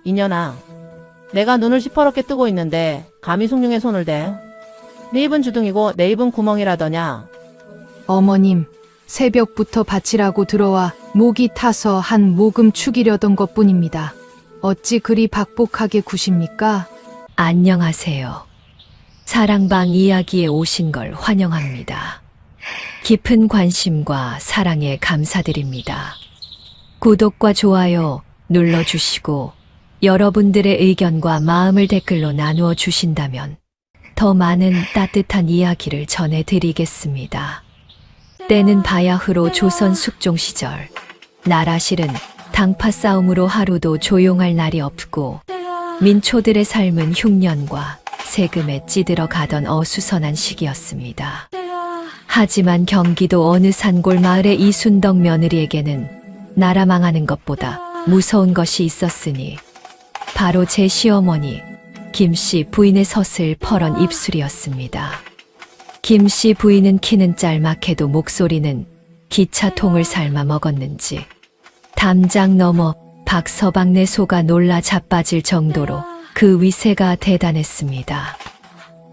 이년아, 내가 눈을 시퍼렇게 뜨고 있는데 감히 숭늉에 손을 대? 네 입은 주둥이고 내 입은 구멍이라더냐? 어머님, 새벽부터 바치라고 들어와 목이 타서 한 모금 축이려던 것뿐입니다. 어찌 그리 박복하게 구십니까? 안녕하세요. 사랑방 이야기에 오신 걸 환영합니다. 깊은 관심과 사랑에 감사드립니다. 구독과 좋아요 눌러주시고 여러분들의 의견과 마음을 댓글로 나누어 주신다면 더 많은 따뜻한 이야기를 전해드리겠습니다. 때는 바야흐로 조선 숙종 시절, 나라실은 당파 싸움으로 하루도 조용할 날이 없고 민초들의 삶은 흉년과 세금에 찌들어 가던 어수선한 시기였습니다. 하지만 경기도 어느 산골 마을의 이순덕 며느리에게는 나라 망하는 것보다 무서운 것이 있었으니 바로 제 시어머니 김씨 부인의 서슬퍼런 입술이었습니다. 김씨 부인은 키는 짤막해도 목소리는 기차통을 삶아 먹었는지 담장 넘어 박서방네 소가 놀라 자빠질 정도로 그 위세가 대단했습니다.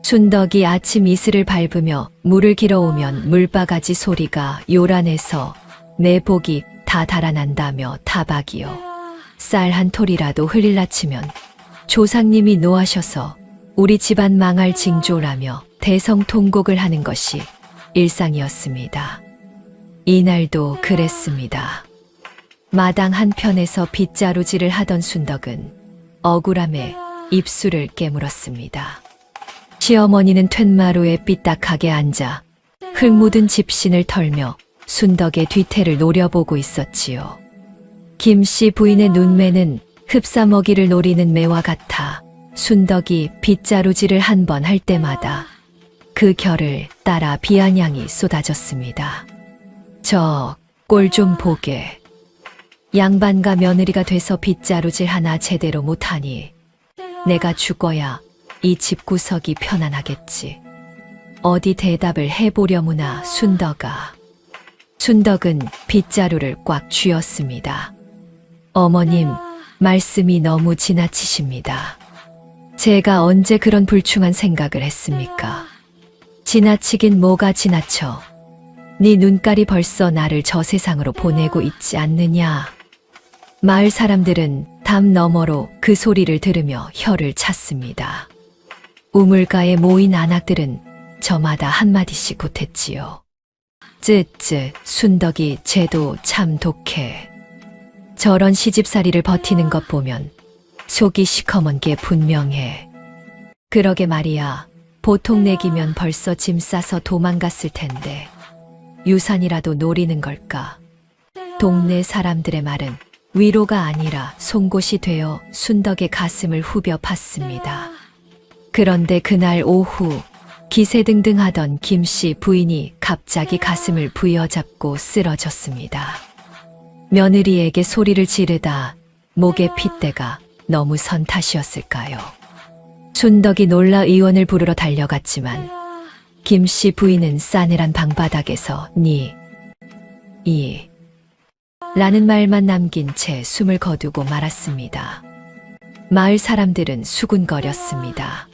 순덕이 아침 이슬을 밟으며 물을 길어오면 물바가지 소리가 요란해서 내 복이 다 달아난다며 타박이요. 쌀 한 톨이라도 흘릴라 치면 조상님이 노하셔서 우리 집안 망할 징조라며 대성통곡을 하는 것이 일상이었습니다. 이날도 그랬습니다. 마당 한편에서 빗자루질을 하던 순덕은 억울함에 입술을 깨물었습니다. 시어머니는 툇마루에 삐딱하게 앉아 흙 묻은 집신을 털며 순덕의 뒤태를 노려보고 있었지요. 김씨 부인의 눈매는 흡사먹이를 노리는 매와 같아 순덕이 빗자루질을 한 번 할 때마다 그 결을 따라 비아냥이 쏟아졌습니다. 저 꼴 좀 보게. 양반과 며느리가 돼서 빗자루질 하나 제대로 못하니 내가 죽어야 이 집구석이 편안하겠지. 어디 대답을 해보려무나 순덕아. 순덕은 빗자루를 꽉 쥐었습니다. 어머님, 말씀이 너무 지나치십니다. 제가 언제 그런 불충한 생각을 했습니까? 지나치긴 뭐가 지나쳐. 네 눈깔이 벌써 나를 저 세상으로 보내고 있지 않느냐. 마을 사람들은 담 너머로 그 소리를 들으며 혀를 찼습니다. 우물가에 모인 안악들은 저마다 한마디씩 굿했지요. 쯔쯔, 순덕이 쟤도 참 독해. 저런 시집살이를 버티는 것 보면 속이 시커먼 게 분명해. 그러게 말이야. 보통 내기면 벌써 짐 싸서 도망갔을 텐데 유산이라도 노리는 걸까? 동네 사람들의 말은 위로가 아니라 송곳이 되어 순덕의 가슴을 후벼 팠습니다. 그런데 그날 오후 기세등등하던 김씨 부인이 갑자기 가슴을 부여잡고 쓰러졌습니다. 며느리에게 소리를 지르다 목에 핏대가 너무 선 탓이었을까요? 순덕이 놀라 의원을 부르러 달려갔지만 김씨 부인은 싸늘한 방바닥에서 라는 말만 남긴 채 숨을 거두고 말았습니다. 마을 사람들은 수군거렸습니다.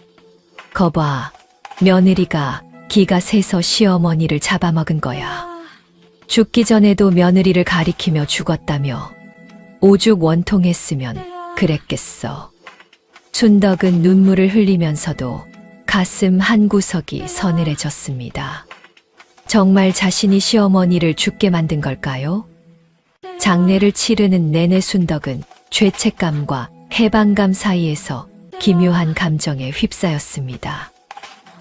거봐, 며느리가 기가 세서 시어머니를 잡아먹은 거야. 죽기 전에도 며느리를 가리키며 죽었다며 오죽 원통했으면 그랬겠어. 순덕은 눈물을 흘리면서도 가슴 한 구석이 서늘해졌습니다. 정말 자신이 시어머니를 죽게 만든 걸까요? 장례를 치르는 내내 순덕은 죄책감과 해방감 사이에서 기묘한 감정에 휩싸였습니다.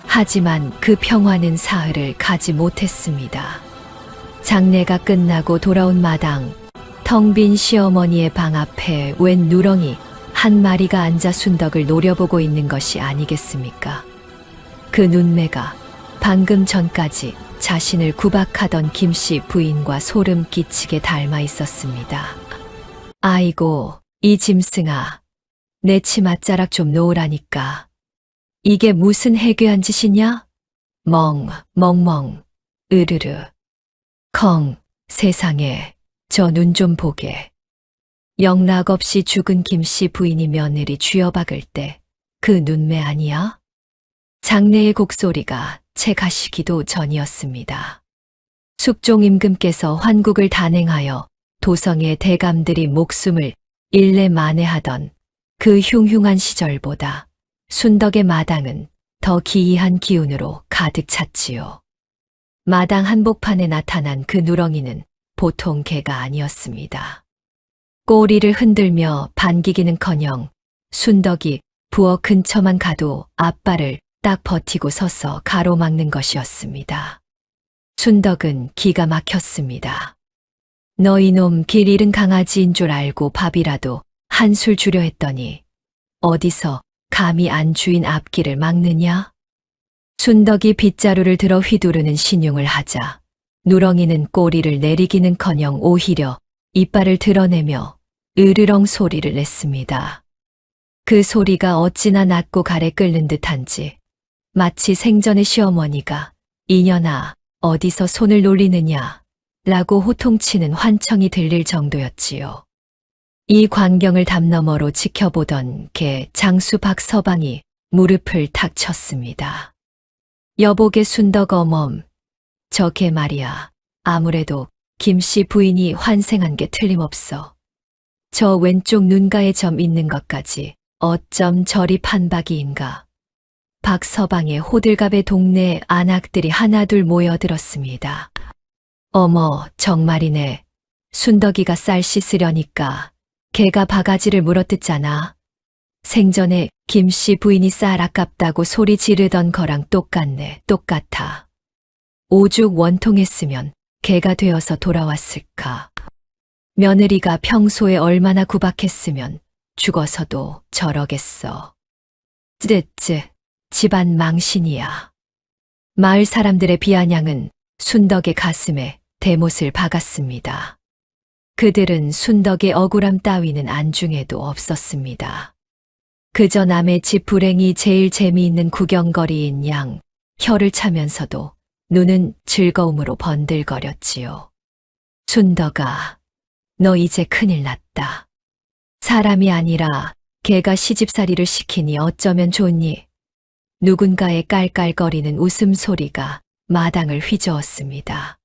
하지만 그 평화는 사흘을 가지 못했습니다. 장례가 끝나고 돌아온 마당, 텅 빈 시어머니의 방 앞에 웬 누렁이 한 마리가 앉아 순덕을 노려보고 있는 것이 아니겠습니까? 그 눈매가 방금 전까지 자신을 구박하던 김씨 부인과 소름 끼치게 닮아 있었습니다. 아이고, 이 짐승아, 내 치맛자락 좀 놓으라니까. 이게 무슨 해괴한 짓이냐? 멍멍, 으르르. 컹, 세상에, 저 눈 좀 보게. 영락 없이 죽은 김씨 부인이 며느리 쥐어박을 때 그 눈매 아니야? 장내의 곡소리가 채 가시기도 전이었습니다. 숙종 임금께서 환국을 단행하여 도성의 대감들이 목숨을 일례 만회하던 그 흉흉한 시절보다 순덕의 마당은 더 기이한 기운으로 가득 찼지요. 마당 한복판에 나타난 그 누렁이는 보통 개가 아니었습니다. 꼬리를 흔들며 반기기는커녕 순덕이 부엌 근처만 가도 앞발을 딱 버티고 서서 가로막는 것이었습니다. 순덕은 기가 막혔습니다. 너 이놈 길 잃은 강아지인 줄 알고 밥이라도 한술 주려 했더니 어디서 감히 안주인 앞길을 막느냐? 순덕이 빗자루를 들어 휘두르는 신용을 하자 누렁이는 꼬리를 내리기는커녕 오히려 이빨을 드러내며 으르렁 소리를 냈습니다. 그 소리가 어찌나 낮고 가래 끓는 듯한지 마치 생전의 시어머니가 이년아 어디서 손을 놀리느냐 라고 호통치는 환청이 들릴 정도였지요. 이 광경을 담너머로 지켜보던 개 장수 박서방이 무릎을 탁 쳤습니다. 여보게 순덕 어멈, 저 개 말이야. 아무래도 김씨 부인이 환생한 게 틀림없어. 저 왼쪽 눈가에 점 있는 것까지 어쩜 저리 판박이인가. 박서방의 호들갑에 동네 안악들이 하나둘 모여들었습니다. 어머, 정말이네. 순덕이가 쌀 씻으려니까 개가 바가지를 물어뜯잖아. 생전에 김씨 부인이 쌀 아깝다고 소리 지르던 거랑 똑같네, 똑같아. 오죽 원통했으면 개가 되어서 돌아왔을까. 며느리가 평소에 얼마나 구박했으면 죽어서도 저러겠어. 쯔쯔, 집안 망신이야. 마을 사람들의 비아냥은 순덕의 가슴에 대못을 박았습니다. 그들은 순덕의 억울함 따위는 안중에도 없었습니다. 그저 남의 집 불행이 제일 재미있는 구경거리인 양 혀를 차면서도 눈은 즐거움으로 번들거렸지요. 순덕아, 너 이제 큰일 났다. 사람이 아니라 개가 시집살이를 시키니 어쩌면 좋니? 누군가의 깔깔거리는 웃음소리가 마당을 휘저었습니다.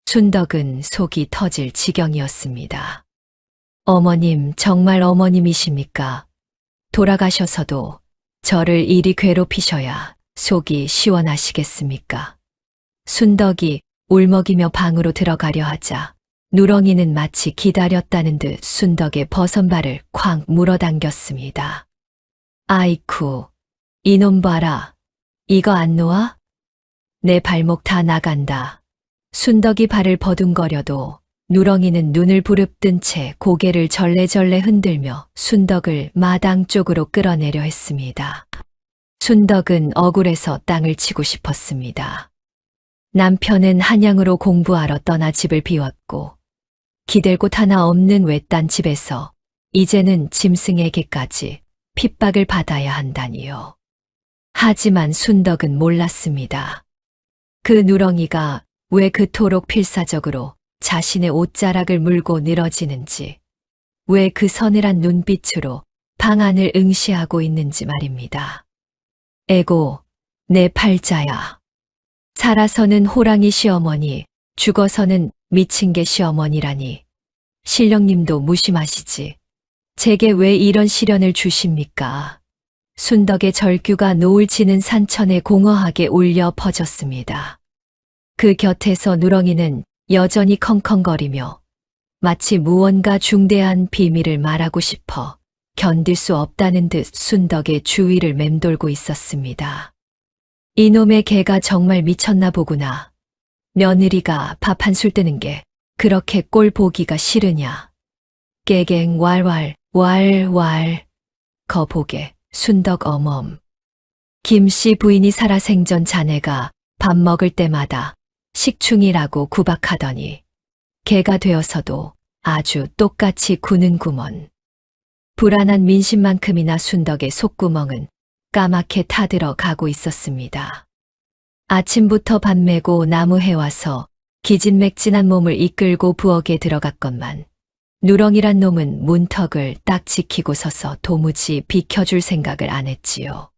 순덕은 속이 터질 지경이었습니다. 어머님, 정말 어머님이십니까? 돌아가셔서도 저를 이리 괴롭히셔야 속이 시원하시겠습니까? 순덕이 울먹이며 방으로 들어가려 하자 누렁이는 마치 기다렸다는 듯 순덕의 버선발을 쾅 물어당겼습니다. 아이쿠, 이놈 봐라. 이거 안 놓아? 내 발목 다 나간다. 순덕이 발을 버둥거려도 누렁이는 눈을 부릅뜬 채 고개를 절레절레 흔들며 순덕을 마당 쪽으로 끌어내려 했습니다. 순덕은 억울해서 땅을 치고 싶었습니다. 남편은 한양으로 공부하러 떠나 집을 비웠고 기댈 곳 하나 없는 외딴 집에서 이제는 짐승에게까지 핍박을 받아야 한다니요. 하지만 순덕은 몰랐습니다. 그 누렁이가 왜 그토록 필사적으로 자신의 옷자락을 물고 늘어지는지, 왜 그 서늘한 눈빛으로 방 안을 응시하고 있는지 말입니다. 에고, 내 팔자야. 살아서는 호랑이 시어머니, 죽어서는 미친 개 시어머니라니. 신령님도 무심하시지. 제게 왜 이런 시련을 주십니까? 순덕의 절규가 노을 지는 산천에 공허하게 울려 퍼졌습니다. 그 곁에서 누렁이는 여전히 컹컹거리며 마치 무언가 중대한 비밀을 말하고 싶어 견딜 수 없다는 듯 순덕의 주위를 맴돌고 있었습니다. 이놈의 개가 정말 미쳤나 보구나. 며느리가 밥 한술 뜨는 게 그렇게 꼴 보기가 싫으냐. 깨갱 왈왈 왈왈 거보게 순덕 어멈. 김씨 부인이 살아 생전 자네가 밥 먹을 때마다 식충이라고 구박하더니 개가 되어서도 아주 똑같이 구는구먼. 불안한 민심만큼이나 순덕의 속구멍은 까맣게 타들어 가고 있었습니다. 아침부터 밥 메고 나무해 와서 기진맥진한 몸을 이끌고 부엌에 들어갔건만 누렁이란 놈은 문턱을 딱 지키고 서서 도무지 비켜줄 생각을 안 했지요.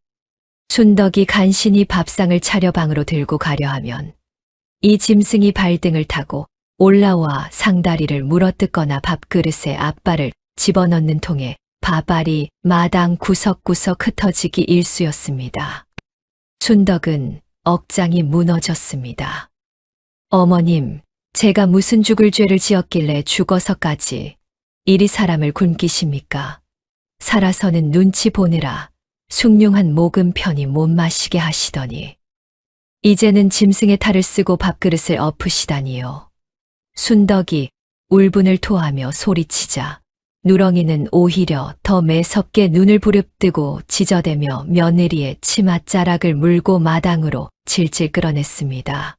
순덕이 간신히 밥상을 차려 방으로 들고 가려 하면 이 짐승이 발등을 타고 올라와 상다리를 물어뜯거나 밥그릇에 앞발을 집어넣는 통에 밥알이 마당 구석구석 흩어지기 일쑤였습니다. 순덕은 억장이 무너졌습니다. 어머님, 제가 무슨 죽을 죄를 지었길래 죽어서까지 이리 사람을 굶기십니까? 살아서는 눈치 보느라 숭늉한 모금 편히 못 마시게 하시더니 이제는 짐승의 탈을 쓰고 밥그릇을 엎으시다니요. 순덕이 울분을 토하며 소리치자 누렁이는 오히려 더 매섭게 눈을 부릅뜨고 지저대며 며느리의 치맛자락을 물고 마당으로 질질 끌어냈습니다.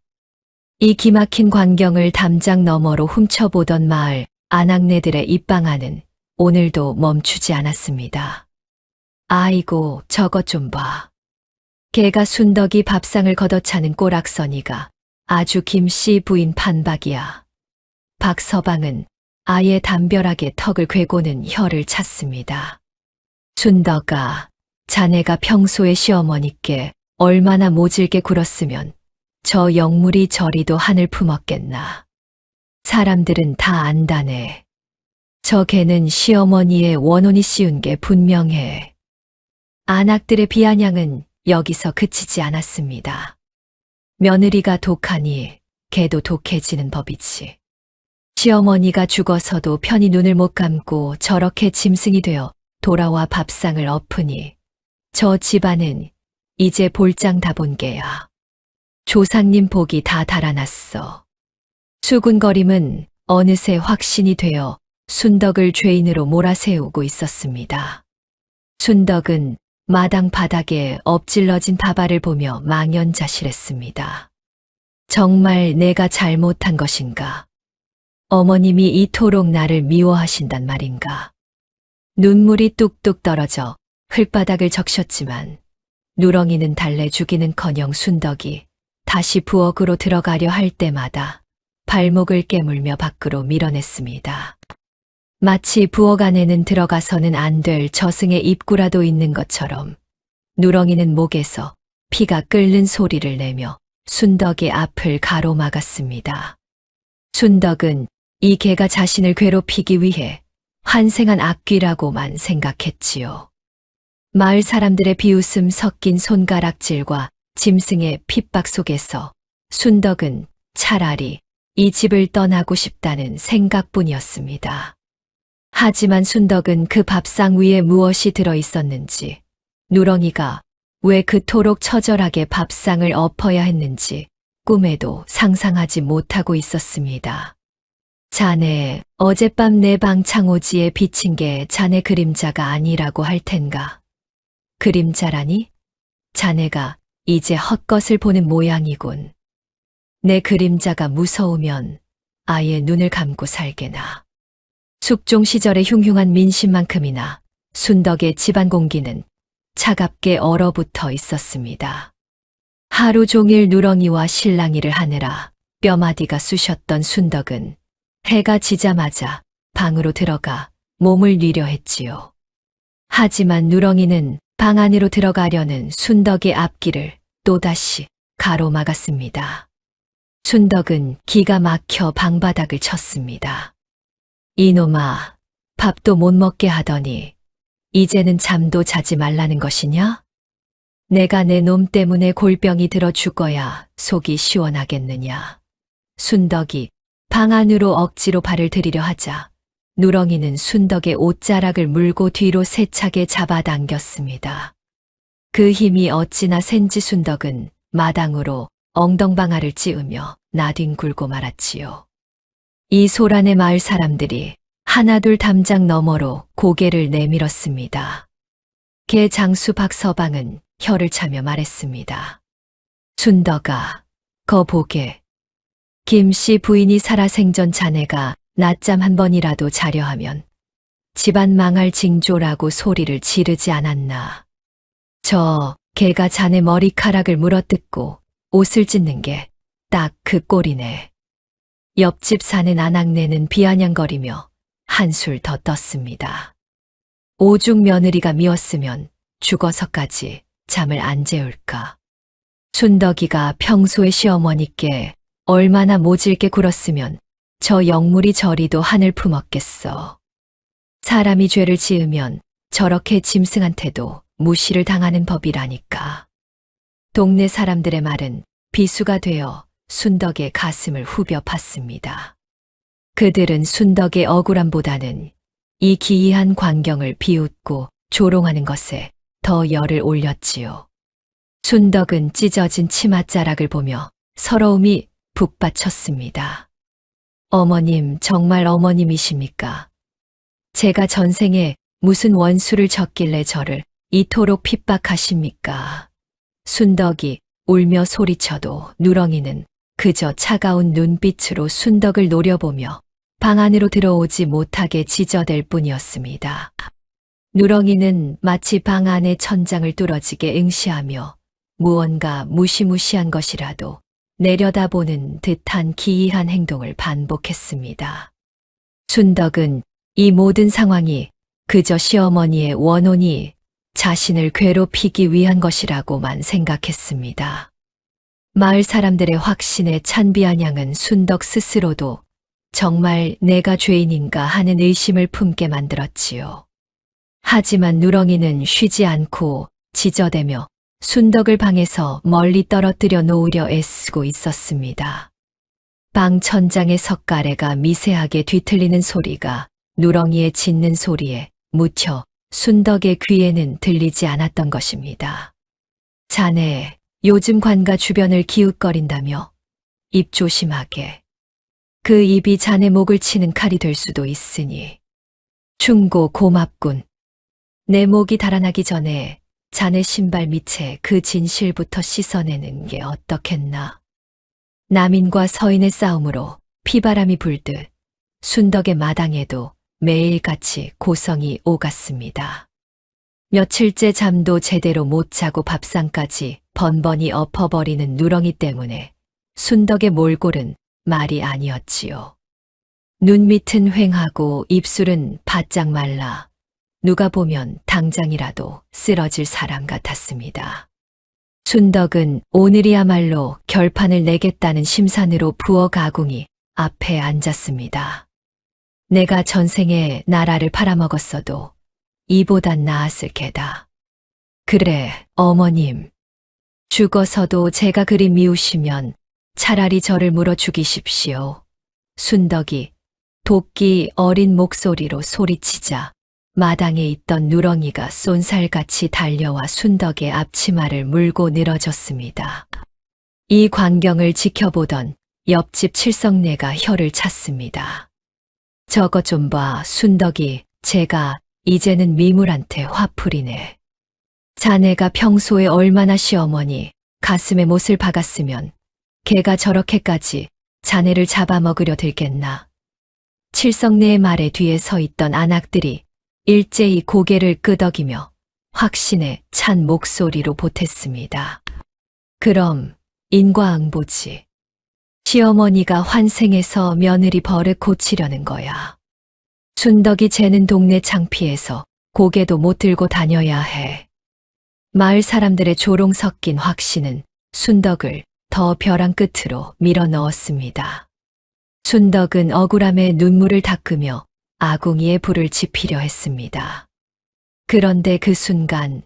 이 기막힌 광경을 담장 너머로 훔쳐보던 마을 아낙네들의 입방아는 오늘도 멈추지 않았습니다. 아이고, 저것 좀 봐. 개가 순덕이 밥상을 걷어차는 꼬락서니가 아주 김씨 부인 판박이야. 박서방은 아예 담벼락에 턱을 괴고는 혀를 찼습니다. 순덕아, 자네가 평소에 시어머니께 얼마나 모질게 굴었으면 저 영물이 저리도 하늘 품었겠나. 사람들은 다 안다네. 저 개는 시어머니의 원혼이 씌운 게 분명해. 안악들의 비아냥은 여기서 그치지 않았습니다. 며느리가 독하니 개도 독해지는 법이지. 시어머니가 죽어서도 편히 눈을 못 감고 저렇게 짐승이 되어 돌아와 밥상을 엎으니 저 집안은 이제 볼장 다 본 게야. 조상님 복이 다 달아났어. 수군거림은 어느새 확신이 되어 순덕을 죄인으로 몰아세우고 있었습니다. 순덕은 마당 바닥에 엎질러진 밥알을 보며 망연자실했습니다. 정말 내가 잘못한 것인가? 어머님이 이토록 나를 미워하신단 말인가? 눈물이 뚝뚝 떨어져 흘바닥을 적셨지만 누렁이는 달래 주기는커녕 순덕이 다시 부엌으로 들어가려 할 때마다 발목을 깨물며 밖으로 밀어냈습니다. 마치 부엌 안에는 들어가서는 안 될 저승의 입구라도 있는 것처럼 누렁이는 목에서 피가 끓는 소리를 내며 순덕의 앞을 가로막았습니다. 순덕은 이 개가 자신을 괴롭히기 위해 환생한 악귀라고만 생각했지요. 마을 사람들의 비웃음 섞인 손가락질과 짐승의 핍박 속에서 순덕은 차라리 이 집을 떠나고 싶다는 생각뿐이었습니다. 하지만 순덕은 그 밥상 위에 무엇이 들어 있었는지, 누렁이가 왜 그토록 처절하게 밥상을 엎어야 했는지 꿈에도 상상하지 못하고 있었습니다. 자네, 어젯밤 내 방 창호지에 비친 게 자네 그림자가 아니라고 할 텐가. 그림자라니? 자네가 이제 헛것을 보는 모양이군. 내 그림자가 무서우면 아예 눈을 감고 살게나. 숙종 시절의 흉흉한 민심만큼이나 순덕의 집안 공기는 차갑게 얼어붙어 있었습니다. 하루 종일 누렁이와 실랑이를 하느라 뼈마디가 쑤셨던 순덕은 해가 지자마자 방으로 들어가 몸을 뉘려 했지요. 하지만 누렁이는 방 안으로 들어가려는 순덕의 앞길을 또다시 가로막았습니다. 순덕은 기가 막혀 방바닥을 쳤습니다. 이놈아, 밥도 못 먹게 하더니 이제는 잠도 자지 말라는 것이냐? 내가 내 놈 때문에 골병이 들어 죽어야 속이 시원하겠느냐. 순덕이 방 안으로 억지로 발을 들이려 하자 누렁이는 순덕의 옷자락을 물고 뒤로 세차게 잡아당겼습니다. 그 힘이 어찌나 센지 순덕은 마당으로 엉덩방아를 찌우며 나뒹굴고 말았지요. 이 소란의 마을 사람들이 하나둘 담장 너머로 고개를 내밀었습니다. 개 장수 박서방은 혀를 차며 말했습니다. 순덕아, 거 보게. 김씨 부인이 살아생전 자네가 낮잠 한 번이라도 자려 하면 집안 망할 징조라고 소리를 지르지 않았나. 저 개가 자네 머리카락을 물어뜯고 옷을 찢는 게 딱 그 꼴이네. 옆집 사는 아낙네는 비아냥거리며 한술 더 떴습니다. 오죽 며느리가 미웠으면 죽어서까지 잠을 안 재울까. 순덕이가 평소에 시어머니께 얼마나 모질게 굴었으면 저 영물이 저리도 하늘 품었겠어. 사람이 죄를 지으면 저렇게 짐승한테도 무시를 당하는 법이라니까. 동네 사람들의 말은 비수가 되어 순덕의 가슴을 후벼 팠습니다. 그들은 순덕의 억울함보다는 이 기이한 광경을 비웃고 조롱하는 것에 더 열을 올렸지요. 순덕은 찢어진 치맛자락을 보며 서러움이 북받쳤습니다. 어머님, 정말 어머님이십니까? 제가 전생에 무슨 원수를 졌길래 저를 이토록 핍박하십니까? 순덕이 울며 소리쳐도 누렁이는 그저 차가운 눈빛으로 순덕을 노려보며 방 안으로 들어오지 못하게 지저댈 뿐이었습니다. 누렁이는 마치 방 안의 천장을 뚫어지게 응시하며 무언가 무시무시한 것이라도 내려다보는 듯한 기이한 행동을 반복했습니다. 순덕은 이 모든 상황이 그저 시어머니의 원혼이 자신을 괴롭히기 위한 것이라고만 생각했습니다. 마을 사람들의 확신에 찬 비아냥은 순덕 스스로도 정말 내가 죄인인가 하는 의심을 품게 만들었지요. 하지만 누렁이는 쉬지 않고 지저대며 순덕을 방에서 멀리 떨어뜨려 놓으려 애쓰고 있었습니다. 방 천장의 석가래가 미세하게 뒤틀리는 소리가 누렁이의 짖는 소리에 묻혀 순덕의 귀에는 들리지 않았던 것입니다. 자네, 요즘 관가 주변을 기웃거린다며 입 조심하게. 그 입이 자네 목을 치는 칼이 될 수도 있으니. 충고 고맙군. 내 목이 달아나기 전에 자네 신발 밑에 그 진실부터 씻어내는 게 어떻겠나. 남인과 서인의 싸움으로 피바람이 불듯 순덕의 마당에도 매일같이 고성이 오갔습니다. 며칠째 잠도 제대로 못 자고 밥상까지 번번이 엎어버리는 누렁이 때문에 순덕의 몰골은 말이 아니었지요. 눈 밑은 휑하고 입술은 바짝 말라 누가 보면 당장이라도 쓰러질 사람 같았습니다. 순덕은 오늘이야말로 결판을 내겠다는 심산으로 부엌 아궁이 앞에 앉았습니다. 내가 전생에 나라를 팔아먹었어도 이보단 나았을 게다. 그래, 어머님. 죽어서도 제가 그리 미우시면 차라리 저를 물어 죽이십시오. 순덕이 도끼 어린 목소리로 소리치자 마당에 있던 누렁이가 쏜살같이 달려와 순덕의 앞치마를 물고 늘어졌습니다. 이 광경을 지켜보던 옆집 칠성내가 혀를 찼습니다. 저거 좀 봐, 순덕이. 제가 이제는 미물한테 화풀이네. 자네가 평소에 얼마나 시어머니 가슴에 못을 박았으면 걔가 저렇게까지 자네를 잡아먹으려 들겠나. 칠성내의 말에 뒤에 서 있던 안악들이 일제히 고개를 끄덕이며 확신에 찬 목소리로 보탰습니다. 그럼 인과응보지. 시어머니가 환생해서 며느리 버릇 고치려는 거야. 순덕이 쟤는 동네 창피해서 고개도 못 들고 다녀야 해. 마을 사람들의 조롱 섞인 확신은 순덕을 더 벼랑 끝으로 밀어 넣었습니다. 순덕은 억울함에 눈물을 닦으며 아궁이에 불을 지피려 했습니다. 그런데 그 순간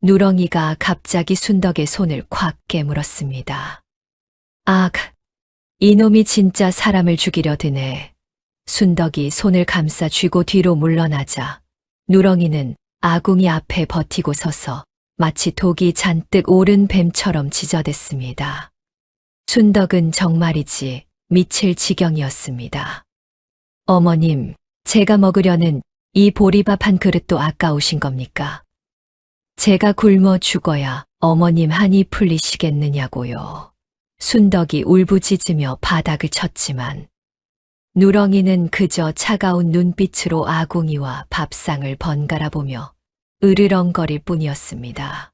누렁이가 갑자기 순덕의 손을 콱 깨물었습니다. 악! 이놈이 진짜 사람을 죽이려 드네. 순덕이 손을 감싸 쥐고 뒤로 물러나자 누렁이는 아궁이 앞에 버티고 서서 마치 독이 잔뜩 오른 뱀처럼 지저댔습니다. 순덕은 정말이지 미칠 지경이었습니다. 어머님, 제가 먹으려는 이 보리밥 한 그릇도 아까우신 겁니까? 제가 굶어 죽어야 어머님 한이 풀리시겠느냐고요. 순덕이 울부짖으며 바닥을 쳤지만 누렁이는 그저 차가운 눈빛으로 아궁이와 밥상을 번갈아 보며 으르렁거릴 뿐이었습니다.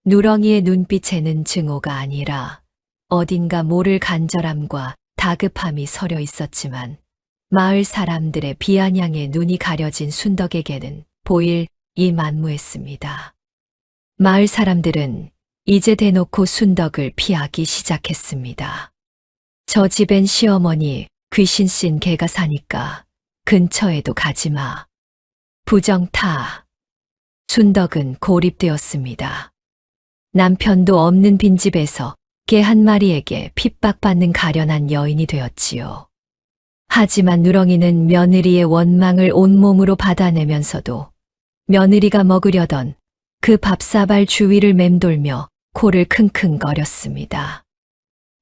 누렁이의 눈빛에는 증오가 아니라 어딘가 모를 간절함과 다급함이 서려 있었지만 마을 사람들의 비아냥에 눈이 가려진 순덕에게는 보일이 만무했습니다. 마을 사람들은 이제 대놓고 순덕을 피하기 시작했습니다. 저 집엔 시어머니 귀신 씬 개가 사니까 근처에도 가지마. 부정타. 순덕은 고립되었습니다. 남편도 없는 빈집에서 개 한 마리에게 핍박받는 가련한 여인이 되었지요. 하지만 누렁이는 며느리의 원망을 온몸으로 받아내면서도 며느리가 먹으려던 그 밥사발 주위를 맴돌며 코를 킁킁거렸습니다.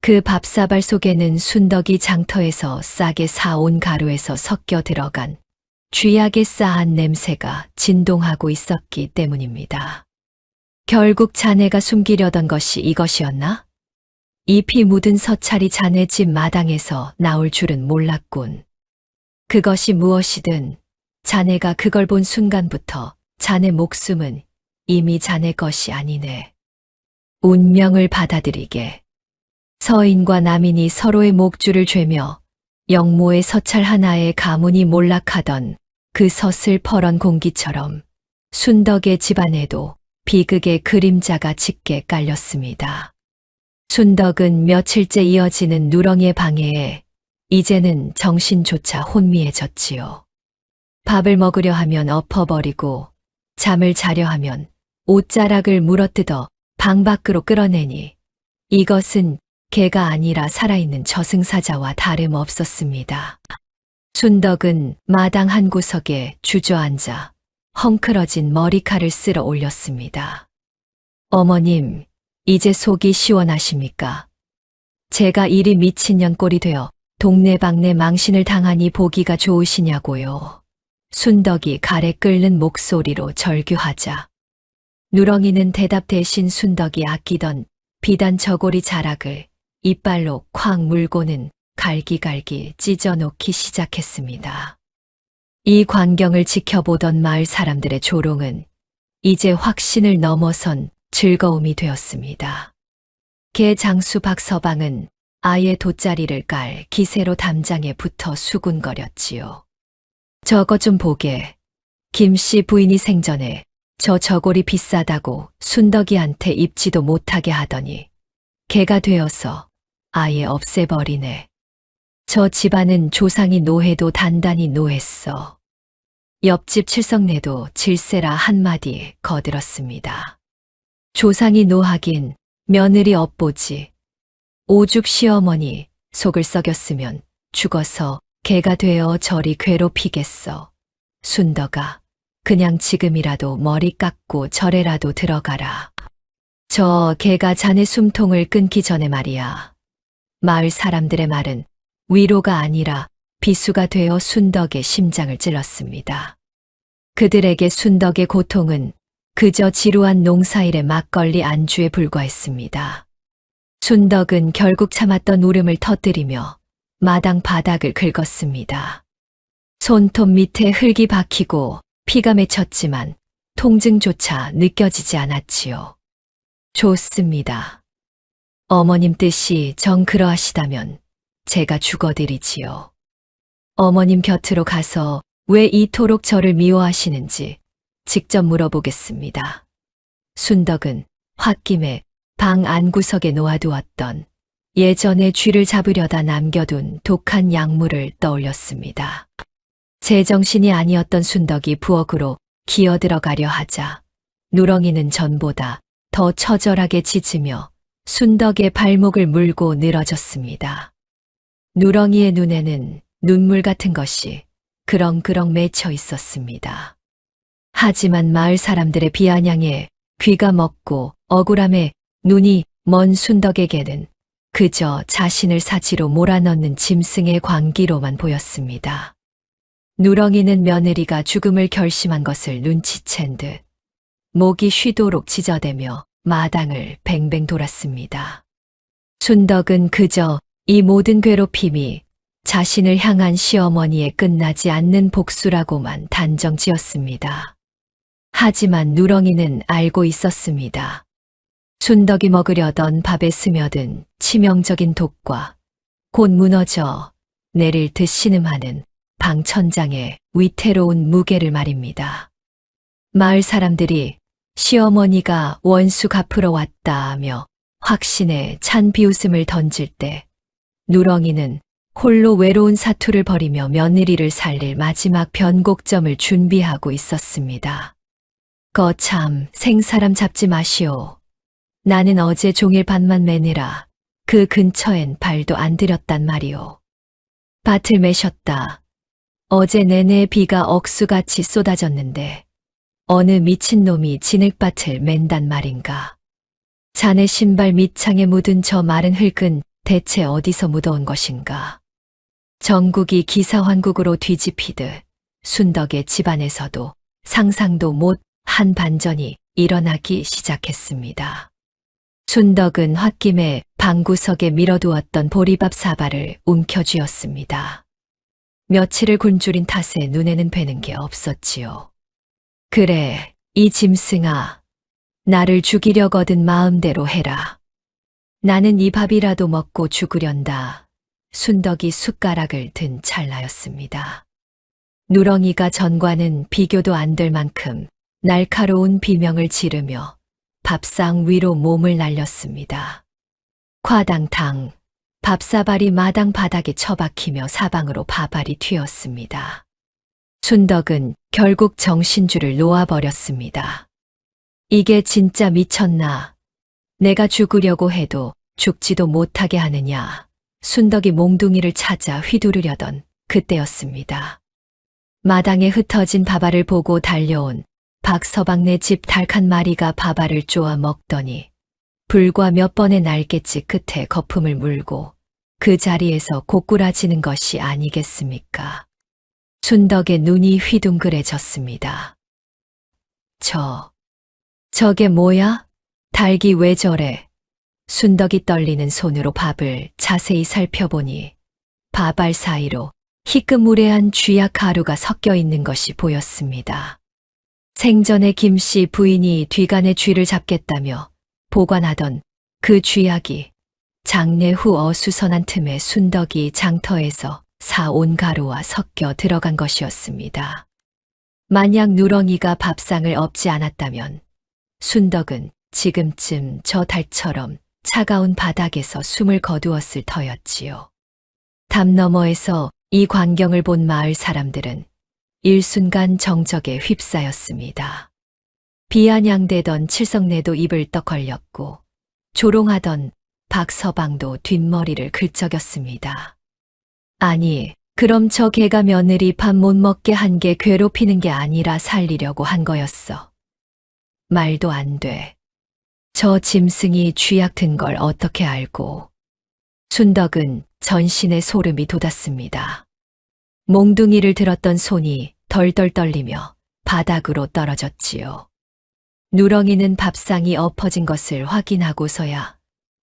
그 밥사발 속에는 순덕이 장터에서 싸게 사온 가루에서 섞여 들어간 쥐약의 싸한 냄새가 진동하고 있었기 때문입니다. 결국 자네가 숨기려던 것이 이것이었나? 잎이 묻은 서찰이 자네 집 마당에서 나올 줄은 몰랐군. 그것이 무엇이든 자네가 그걸 본 순간부터 자네 목숨은 이미 자네 것이 아니네. 운명을 받아들이게. 서인과 남인이 서로의 목줄을 죄며 영모의 서찰 하나에 가문이 몰락하던 그 서슬퍼런 공기처럼 순덕의 집안에도 비극의 그림자가 짙게 깔렸습니다. 순덕은 며칠째 이어지는 누렁이의 방해에 이제는 정신조차 혼미해졌지요. 밥을 먹으려 하면 엎어버리고 잠을 자려 하면 옷자락을 물어뜯어 방 밖으로 끌어내니 이것은 개가 아니라 살아있는 저승사자와 다름없었습니다. 순덕은 마당 한 구석에 주저앉아 헝클어진 머리칼을 쓸어 올렸습니다. 어머님, 이제 속이 시원하십니까? 제가 이리 미친년 꼴이 되어 동네방네 망신을 당하니 보기가 좋으시냐고요. 순덕이 가래 끓는 목소리로 절규하자 누렁이는 대답 대신 순덕이 아끼던 비단 저고리 자락을 이빨로 콱 물고는 갈기갈기 찢어놓기 시작했습니다. 이 광경을 지켜보던 마을 사람들의 조롱은 이제 확신을 넘어선 즐거움이 되었습니다. 개 장수 박서방은 아예 돗자리를 깔 기세로 담장에 붙어 수군거렸지요. 저거 좀 보게. 김씨 부인이 생전에 저 저고리 비싸다고 순덕이한테 입지도 못하게 하더니 개가 되어서 아예 없애버리네. 저 집안은 조상이 노해도 단단히 노했어. 옆집 칠성내도 질세라 한마디 거들었습니다. 조상이 노하긴 며느리 업보지. 오죽 시어머니 속을 썩였으면 죽어서 개가 되어 저리 괴롭히겠어. 순덕아, 그냥 지금이라도 머리 깎고 절에라도 들어가라. 저 개가 자네 숨통을 끊기 전에 말이야. 마을 사람들의 말은 위로가 아니라 비수가 되어 순덕의 심장을 찔렀습니다. 그들에게 순덕의 고통은 그저 지루한 농사일의 막걸리 안주에 불과했습니다. 순덕은 결국 참았던 울음을 터뜨리며 마당 바닥을 긁었습니다. 손톱 밑에 흙이 박히고 피가 맺혔지만 통증조차 느껴지지 않았지요. 좋습니다. 어머님 뜻이 정 그러하시다면 제가 죽어드리지요. 어머님 곁으로 가서 왜 이토록 저를 미워하시는지 직접 물어보겠습니다. 순덕은 홧김에 방 안구석에 놓아두었던 예전에 쥐를 잡으려다 남겨둔 독한 약물을 떠올렸습니다. 제정신이 아니었던 순덕이 부엌으로 기어들어가려 하자 누렁이는 전보다 더 처절하게 짖으며 순덕의 발목을 물고 늘어졌습니다. 누렁이의 눈에는 눈물 같은 것이 그렁그렁 맺혀 있었습니다. 하지만 마을 사람들의 비아냥에 귀가 먹고 억울함에 눈이 먼 순덕에게는 그저 자신을 사지로 몰아넣는 짐승의 광기로만 보였습니다. 누렁이는 며느리가 죽음을 결심한 것을 눈치챈 듯 목이 쉬도록 짖어대며 마당을 뱅뱅 돌았습니다. 순덕은 그저 이 모든 괴롭힘이 자신을 향한 시어머니의 끝나지 않는 복수라고만 단정지었습니다. 하지만 누렁이는 알고 있었습니다. 순덕이 먹으려던 밥에 스며든 치명적인 독과 곧 무너져 내릴 듯 신음하는 방 천장에 위태로운 무게를 말입니다. 마을 사람들이 시어머니가 원수 갚으러 왔다 하며 확신에 찬 비웃음을 던질 때 누렁이는 홀로 외로운 사투를 벌이며 며느리를 살릴 마지막 변곡점을 준비하고 있었습니다. 거참 생사람 잡지 마시오. 나는 어제 종일 밭만 매느라 그 근처엔 발도 안 들였단 말이오. 밭을 매셨다. 어제 내내 비가 억수같이 쏟아졌는데 어느 미친놈이 진흙밭을 맨단 말인가. 자네 신발 밑창에 묻은 저 마른 흙은 대체 어디서 묻어온 것인가. 전국이 기사환국으로 뒤집히듯 순덕의 집안에서도 상상도 못 한 반전이 일어나기 시작했습니다. 순덕은 홧김에 방구석에 밀어두었던 보리밥 사발을 움켜쥐었습니다. 며칠을 굶주린 탓에 눈에는 뵈는 게 없었지요. 그래, 이 짐승아, 나를 죽이려거든 마음대로 해라. 나는 이 밥이라도 먹고 죽으련다. 순덕이 숟가락을 든 찰나였습니다. 누렁이가 전과는 비교도 안 될 만큼 날카로운 비명을 지르며 밥상 위로 몸을 날렸습니다. 과당탕, 밥사발이 마당 바닥에 처박히며 사방으로 밥알이 튀었습니다. 순덕은 결국 정신줄을 놓아버렸습니다. 이게 진짜 미쳤나? 내가 죽으려고 해도 죽지도 못하게 하느냐? 순덕이 몽둥이를 찾아 휘두르려던 그때였습니다. 마당에 흩어진 밥알을 보고 달려온 박서방네 집 닭 한 마리가 밥알을 쪼아 먹더니 불과 몇 번의 날갯짓 끝에 거품을 물고 그 자리에서 고꾸라지는 것이 아니겠습니까? 순덕의 눈이 휘둥그레졌습니다. 저게 뭐야? 닭이 왜 저래? 순덕이 떨리는 손으로 밥을 자세히 살펴보니 밥알 사이로 희끄무레한 쥐약 가루가 섞여 있는 것이 보였습니다. 생전에 김씨 부인이 뒤간의 쥐를 잡겠다며 보관하던 그 쥐약이 장례 후 어수선한 틈에 순덕이 장터에서 사온 가루와 섞여 들어간 것이었습니다. 만약 누렁이가 밥상을 엎지 않았다면 순덕은 지금쯤 저 닭처럼 차가운 바닥에서 숨을 거두었을 터였지요. 담 너머에서 이 광경을 본 마을 사람들은 일순간 정적에 휩싸였습니다. 비아냥대던 칠성내도 입을 떡 벌렸고 조롱하던 박서방도 뒷머리를 긁적였습니다. 아니, 그럼 저 개가 며느리 밥 못 먹게 한 게 괴롭히는 게 아니라 살리려고 한 거였어. 말도 안 돼. 저 짐승이 쥐약 든 걸 어떻게 알고. 순덕은 전신에 소름이 돋았습니다. 몽둥이를 들었던 손이 덜덜 떨리며 바닥으로 떨어졌지요. 누렁이는 밥상이 엎어진 것을 확인하고서야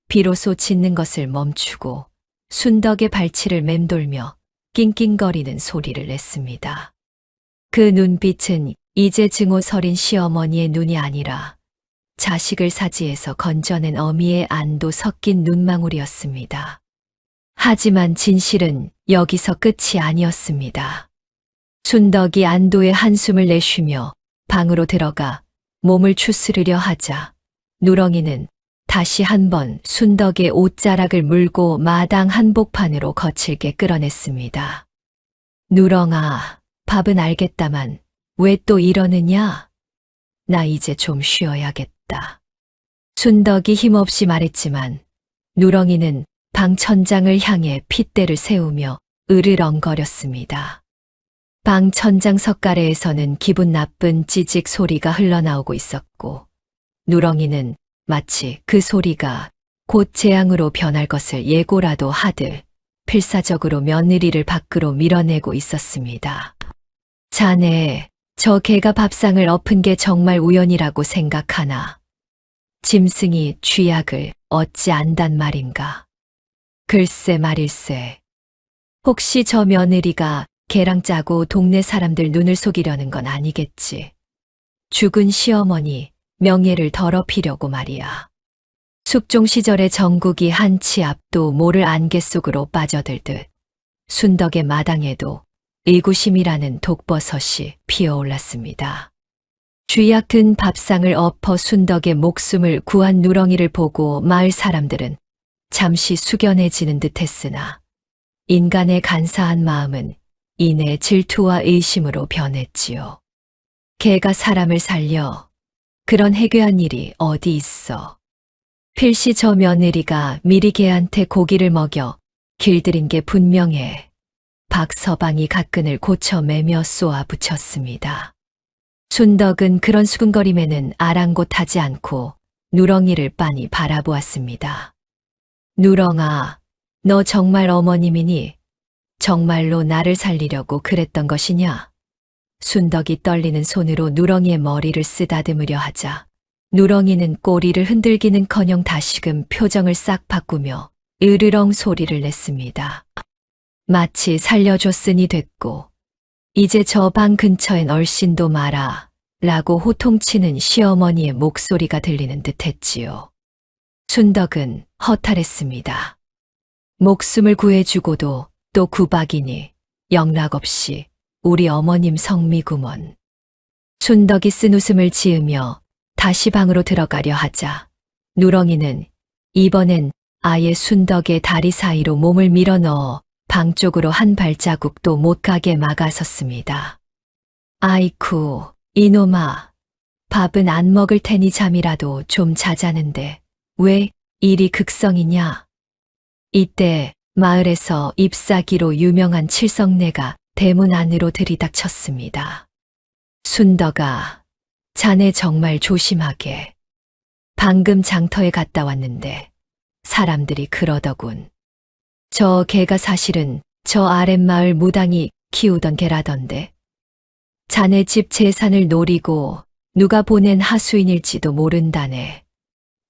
비로소 짖는 것을 멈추고 순덕의 발치를 맴돌며 낑낑거리는 소리를 냈습니다. 그 눈빛은 이제 증오 서린 시어머니의 눈이 아니라 자식을 사지에서 건져낸 어미의 안도 섞인 눈망울이었습니다. 하지만 진실은 여기서 끝이 아니었습니다. 순덕이 안도의 한숨을 내쉬며 방으로 들어가 몸을 추스르려 하자 누렁이는 다시 한번 순덕의 옷자락을 물고 마당 한복판으로 거칠게 끌어냈습니다. 누렁아, 밥은 알겠다만 왜 또 이러느냐? 나 이제 좀 쉬어야겠다. 순덕이 힘없이 말했지만 누렁이는 방 천장을 향해 핏대를 세우며 으르렁거렸습니다. 방 천장 석가래에서는 기분 나쁜 찌직 소리가 흘러나오고 있었고 누렁이는 마치 그 소리가 곧 재앙으로 변할 것을 예고라도 하듯 필사적으로 며느리를 밖으로 밀어내고 있었습니다. 자네, 저 개가 밥상을 엎은 게 정말 우연이라고 생각하나? 짐승이 쥐약을 어찌 안단 말인가? 글쎄 말일세. 혹시 저 며느리가 개랑 짜고 동네 사람들 눈을 속이려는 건 아니겠지. 죽은 시어머니 명예를 더럽히려고 말이야. 숙종 시절의 정국이 한치 앞도 모를 안개 속으로 빠져들듯 순덕의 마당에도 의구심이라는 독버섯이 피어올랐습니다. 쥐약 든 밥상을 엎어 순덕의 목숨을 구한 누렁이를 보고 마을 사람들은 잠시 숙연해지는 듯했으나 인간의 간사한 마음은 이내 질투와 의심으로 변했지요. 개가 사람을 살려 그런 해괴한 일이 어디 있어. 필시 저 며느리가 미리 개한테 고기를 먹여 길들인 게 분명해. 박서방이 가끈을 고쳐 매며 쏘아 붙였습니다. 순덕은 그런 수근거림에는 아랑곳하지 않고 누렁이를 빤히 바라보았습니다. 누렁아, 너 정말 어머님이니? 정말로 나를 살리려고 그랬던 것이냐? 순덕이 떨리는 손으로 누렁이의 머리를 쓰다듬으려 하자 누렁이는 꼬리를 흔들기는커녕 다시금 표정을 싹 바꾸며 으르렁 소리를 냈습니다. 마치 살려줬으니 됐고 이제 저 방 근처엔 얼씬도 마라 라고 호통치는 시어머니의 목소리가 들리는 듯했지요. 순덕은 허탈했습니다. 목숨을 구해주고도 또 구박이니 영락없이 우리 어머님 성미구먼. 순덕이 쓴 웃음을 지으며 다시 방으로 들어가려 하자 누렁이는 이번엔 아예 순덕의 다리 사이로 몸을 밀어넣어 방 쪽으로 한 발자국도 못 가게 막아섰습니다. 아이쿠, 이놈아. 밥은 안 먹을 테니 잠이라도 좀 자자는데 왜 이리 극성이냐? 이때 마을에서 잎사귀로 유명한 칠성내가 대문 안으로 들이닥쳤습니다. 순덕아, 자네 정말 조심하게. 방금 장터에 갔다 왔는데 사람들이 그러더군. 저 개가 사실은 저 아랫마을 무당이 키우던 개라던데. 자네 집 재산을 노리고 누가 보낸 하수인일지도 모른다네.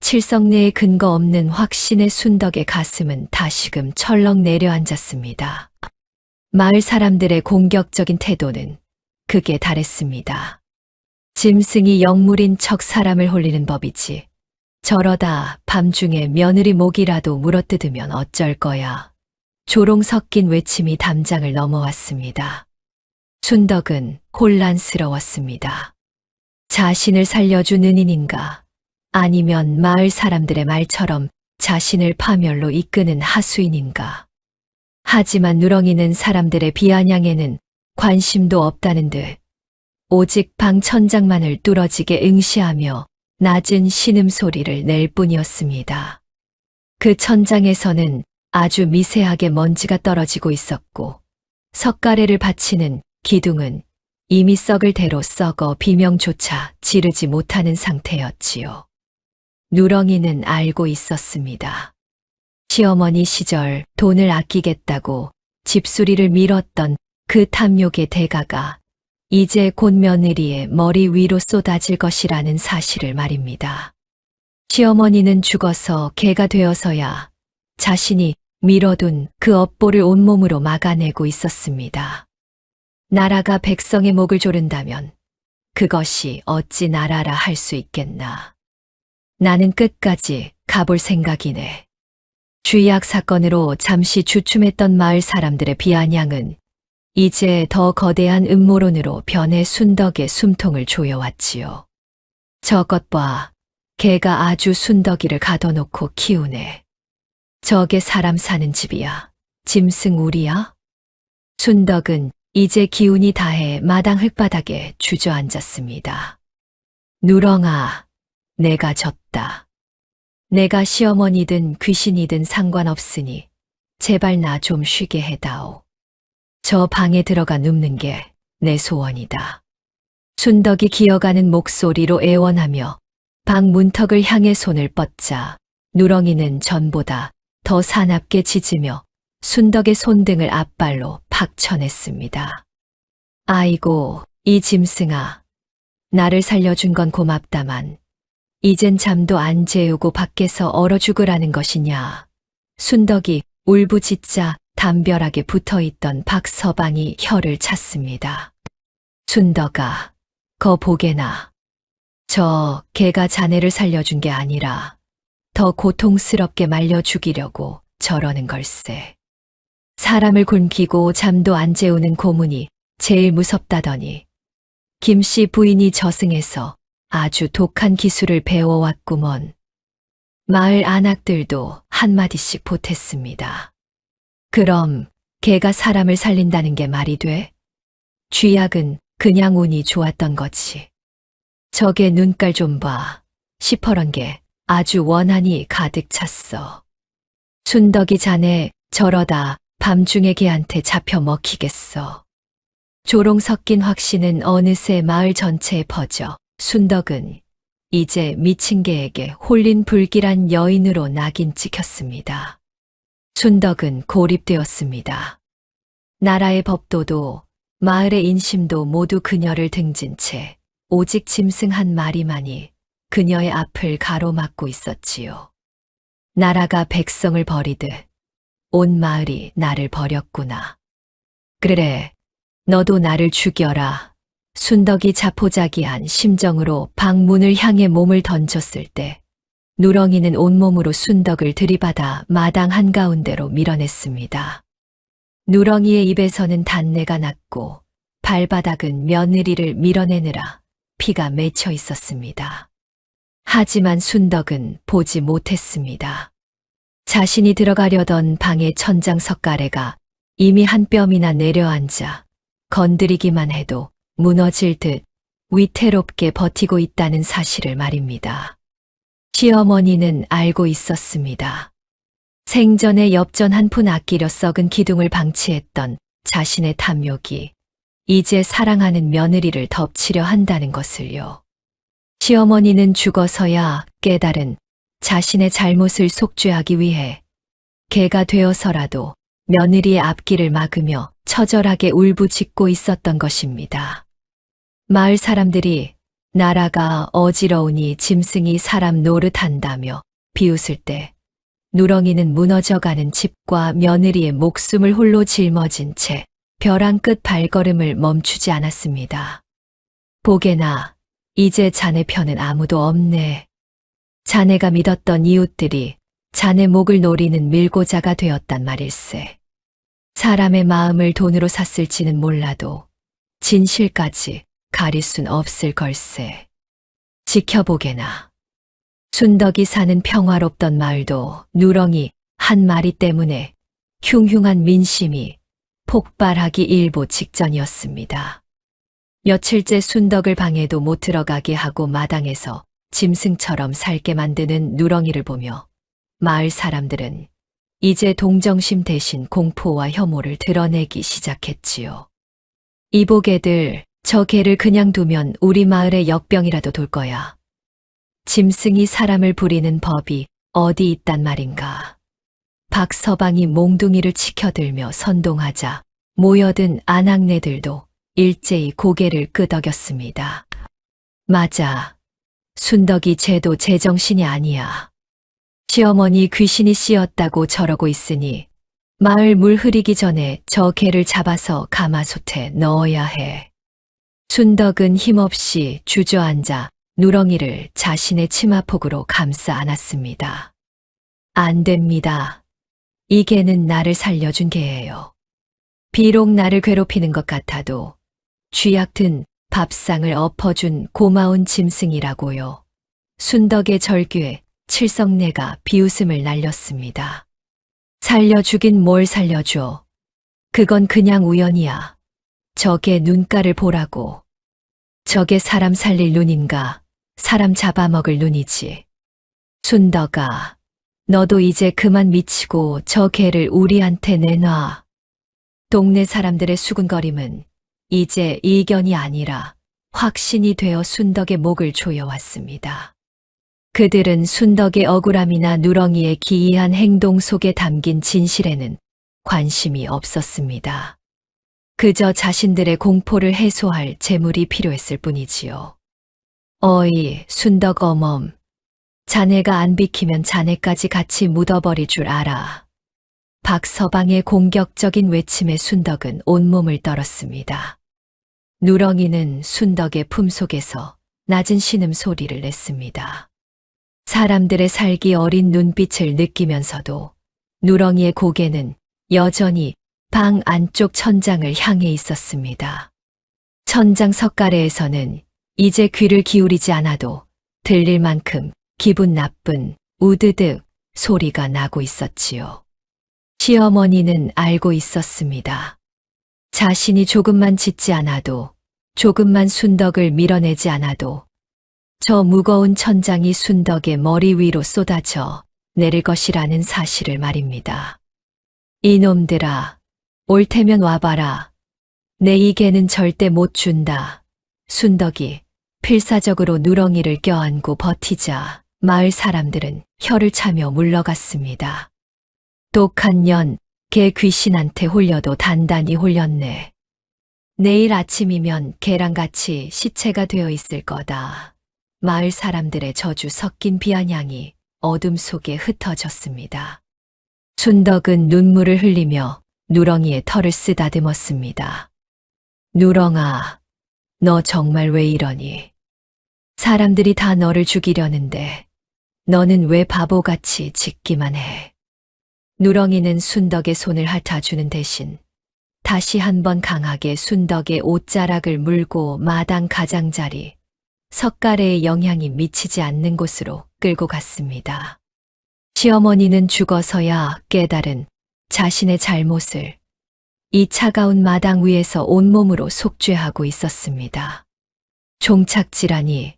칠성내에 근거 없는 확신의 순덕의 가슴은 다시금 철렁 내려앉았습니다. 마을 사람들의 공격적인 태도는 극에 달했습니다. 짐승이 영물인 척 사람을 홀리는 법이지. 저러다 밤중에 며느리 목이라도 물어뜯으면 어쩔 거야. 조롱 섞인 외침이 담장을 넘어왔습니다. 순덕은 혼란스러웠습니다. 자신을 살려준 은인인가 아니면 마을 사람들의 말처럼 자신을 파멸로 이끄는 하수인인가. 하지만 누렁이는 사람들의 비아냥에는 관심도 없다는 듯 오직 방 천장만을 뚫어지게 응시하며 낮은 신음소리를 낼 뿐이었습니다. 그 천장에서는 아주 미세하게 먼지가 떨어지고 있었고 석가래를 받치는 기둥은 이미 썩을 대로 썩어 비명조차 지르지 못하는 상태였지요. 누렁이는 알고 있었습니다. 시어머니 시절 돈을 아끼겠다고 집수리를 밀었던 그 탐욕의 대가가 이제 곧 며느리의 머리 위로 쏟아질 것이라는 사실을 말입니다. 시어머니는 죽어서 개가 되어서야 자신이 밀어둔 그 업보를 온몸으로 막아내고 있었습니다. 나라가 백성의 목을 조른다면 그것이 어찌 나라라 할 수 있겠나. 나는 끝까지 가볼 생각이네. 쥐약 사건으로 잠시 주춤했던 마을 사람들의 비아냥은 이제 더 거대한 음모론으로 변해 순덕의 숨통을 조여왔지요. 저것 봐, 개가 아주 순덕이를 가둬놓고 키우네. 저게 사람 사는 집이야. 짐승 우리야? 순덕은 이제 기운이 다해 마당 흙바닥에 주저앉았습니다. 누렁아, 내가 졌다. 내가 시어머니든 귀신이든 상관없으니 제발 나 좀 쉬게 해다오. 저 방에 들어가 눕는 게 내 소원이다. 순덕이 기어가는 목소리로 애원하며 방 문턱을 향해 손을 뻗자 누렁이는 전보다 더 사납게 짖으며 순덕의 손등을 앞발로 팍 쳐냈습니다. 아이고, 이 짐승아. 나를 살려준 건 고맙다만 이젠 잠도 안 재우고 밖에서 얼어 죽으라는 것이냐. 순덕이 울부짖자 담벼락에 붙어있던 박서방이 혀를 찼습니다. 순덕아, 거 보게나. 저 개가 자네를 살려준 게 아니라 더 고통스럽게 말려 죽이려고 저러는 걸세. 사람을 굶기고 잠도 안 재우는 고문이 제일 무섭다더니 김씨 부인이 저승에서 아주 독한 기술을 배워왔구먼. 마을 안악들도 한마디씩 보탰습니다. 그럼 걔가 사람을 살린다는 게 말이 돼? 쥐약은 그냥 운이 좋았던 거지. 저게 눈깔 좀 봐. 시퍼런 게 아주 원한이 가득 찼어. 순덕이 자네 저러다 밤중에 걔한테 잡혀 먹히겠어. 조롱 섞인 확신은 어느새 마을 전체에 퍼져 순덕은 이제 미친 개에게 홀린 불길한 여인으로 낙인 찍혔습니다. 순덕은 고립되었습니다. 나라의 법도도 마을의 인심도 모두 그녀를 등진 채 오직 짐승 한 마리만이 그녀의 앞을 가로막고 있었지요. 나라가 백성을 버리듯 온 마을이 나를 버렸구나. 그래, 너도 나를 죽여라. 순덕이 자포자기한 심정으로 방문을 향해 몸을 던졌을 때 누렁이는 온몸으로 순덕을 들이받아 마당 한가운데로 밀어냈습니다. 누렁이의 입에서는 단내가 났고 발바닥은 며느리를 밀어내느라 피가 맺혀 있었습니다. 하지만 순덕은 보지 못했습니다. 자신이 들어가려던 방의 천장 석가래가 이미 한 뼘이나 내려앉아 건드리기만 해도 무너질 듯 위태롭게 버티고 있다는 사실을 말입니다. 시어머니는 알고 있었습니다. 생전에 엽전 한 푼 아끼려 썩은 기둥을 방치했던 자신의 탐욕이 이제 사랑하는 며느리를 덮치려 한다는 것을요. 시어머니는 죽어서야 깨달은 자신의 잘못을 속죄하기 위해 개가 되어서라도 며느리의 앞길을 막으며 처절하게 울부짖고 있었던 것입니다. 마을 사람들이 나라가 어지러우니 짐승이 사람 노릇한다며 비웃을 때 누렁이는 무너져가는 집과 며느리의 목숨을 홀로 짊어진 채 벼랑 끝 발걸음을 멈추지 않았습니다. 보게나 이제 자네 편은 아무도 없네. 자네가 믿었던 이웃들이 자네 목을 노리는 밀고자가 되었단 말일세. 사람의 마음을 돈으로 샀을지는 몰라도 진실까지 가릴 순 없을 걸세. 지켜보게나. 순덕이 사는 평화롭던 마을도 누렁이 한 마리 때문에 흉흉한 민심이 폭발하기 일보 직전이었습니다. 며칠째 순덕을 방에도 못 들어가게 하고 마당에서 짐승처럼 살게 만드는 누렁이를 보며 마을 사람들은 이제 동정심 대신 공포와 혐오를 드러내기 시작했지요. 이보게들, 저 개를 그냥 두면 우리 마을에 역병이라도 돌 거야. 짐승이 사람을 부리는 법이 어디 있단 말인가. 박서방이 몽둥이를 치켜들며 선동하자 모여든 아낙네들도 일제히 고개를 끄덕였습니다. 맞아. 순덕이 쟤도 제정신이 아니야. 시어머니 귀신이 씌었다고 저러고 있으니 마을 물 흐리기 전에 저 개를 잡아서 가마솥에 넣어야 해. 순덕은 힘없이 주저앉아 누렁이를 자신의 치마폭으로 감싸 안았습니다. 안 됩니다. 이 개는 나를 살려준 개예요. 비록 나를 괴롭히는 것 같아도 쥐약 든 밥상을 엎어준 고마운 짐승이라고요. 순덕의 절규에 칠성내가 비웃음을 날렸습니다. 살려주긴 뭘 살려줘. 그건 그냥 우연이야. 저게 눈깔을 보라고. 저게 사람 살릴 눈인가, 사람 잡아먹을 눈이지. 순덕아, 너도 이제 그만 미치고 저 개를 우리한테 내놔. 동네 사람들의 수군거림은 이제 이견이 아니라 확신이 되어 순덕의 목을 조여왔습니다. 그들은 순덕의 억울함이나 누렁이의 기이한 행동 속에 담긴 진실에는 관심이 없었습니다. 그저 자신들의 공포를 해소할 재물이 필요했을 뿐이지요. 어이, 순덕 어멈. 자네가 안 비키면 자네까지 같이 묻어버릴 줄 알아. 박서방의 공격적인 외침에 순덕은 온몸을 떨었습니다. 누렁이는 순덕의 품속에서 낮은 신음소리를 냈습니다. 사람들의 살기 어린 눈빛을 느끼면서도 누렁이의 고개는 여전히 방 안쪽 천장을 향해 있었습니다. 천장 석가래에서는 이제 귀를 기울이지 않아도 들릴 만큼 기분 나쁜 우드득 소리가 나고 있었지요. 시어머니는 알고 있었습니다. 자신이 조금만 짖지 않아도, 조금만 순덕을 밀어내지 않아도 저 무거운 천장이 순덕의 머리 위로 쏟아져 내릴 것이라는 사실을 말입니다. 이놈들아, 올 테면 와봐라. 내 이 개는 절대 못 준다. 순덕이 필사적으로 누렁이를 껴안고 버티자 마을 사람들은 혀를 차며 물러갔습니다. 독한 년, 개 귀신한테 홀려도 단단히 홀렸네. 내일 아침이면 개랑같이 시체가 되어 있을 거다. 마을 사람들의 저주 섞인 비아냥이 어둠 속에 흩어졌습니다. 순덕은 눈물을 흘리며 누렁이의 털을 쓰다듬었습니다. 누렁아, 너 정말 왜 이러니? 사람들이 다 너를 죽이려는데 너는 왜 바보같이 짖기만 해? 누렁이는 순덕의 손을 핥아주는 대신 다시 한번 강하게 순덕의 옷자락을 물고 마당 가장자리, 석가래의 영향이 미치지 않는 곳으로 끌고 갔습니다. 시어머니는 죽어서야 깨달은 자신의 잘못을 이 차가운 마당 위에서 온몸으로 속죄하고 있었습니다. 종착지라니,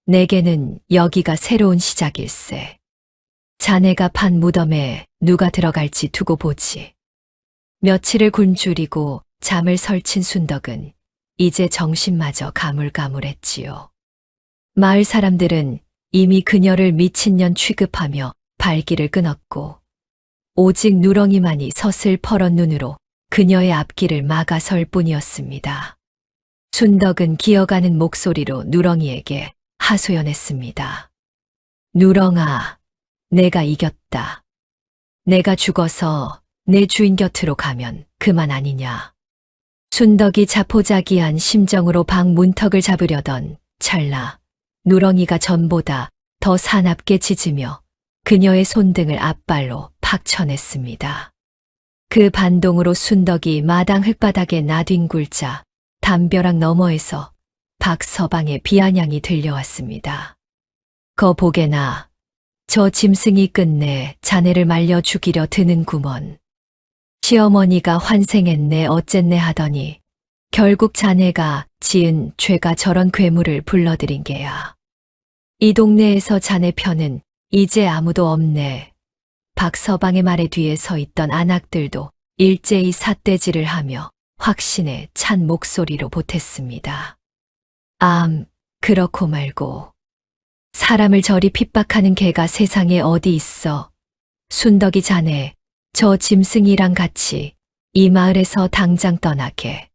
내게는 여기가 새로운 시작일세. 자네가 판 무덤에 누가 들어갈지 두고 보지. 며칠을 굶주리고 잠을 설친 순덕은 이제 정신마저 가물가물했지요. 마을 사람들은 이미 그녀를 미친년 취급하며 발길을 끊었고 오직 누렁이만이 서슬퍼런 눈으로 그녀의 앞길을 막아설 뿐이었습니다. 순덕은 기어가는 목소리로 누렁이에게 하소연했습니다. 누렁아, 내가 이겼다. 내가 죽어서 내 주인 곁으로 가면 그만 아니냐. 순덕이 자포자기한 심정으로 방 문턱을 잡으려던 찰나 누렁이가 전보다 더 사납게 짖으며 그녀의 손등을 앞발로 팍 쳐냈습니다. 그 반동으로 순덕이 마당 흙바닥에 나뒹굴자 담벼락 너머에서 박서방의 비아냥이 들려왔습니다. 거 보게나, 저 짐승이 끝내 자네를 말려 죽이려 드는구먼. 시어머니가 환생했네 어쨌네 하더니 결국 자네가 지은 죄가 저런 괴물을 불러들인 게야. 이 동네에서 자네 편은 이제 아무도 없네. 박서방의 말에 뒤에 서 있던 안악들도 일제히 삿대질을 하며 확신에 찬 목소리로 보탰습니다. 그렇고 말고 사람을 저리 핍박하는 개가 세상에 어디 있어. 순덕이 자네 저 짐승이랑 같이 이 마을에서 당장 떠나게.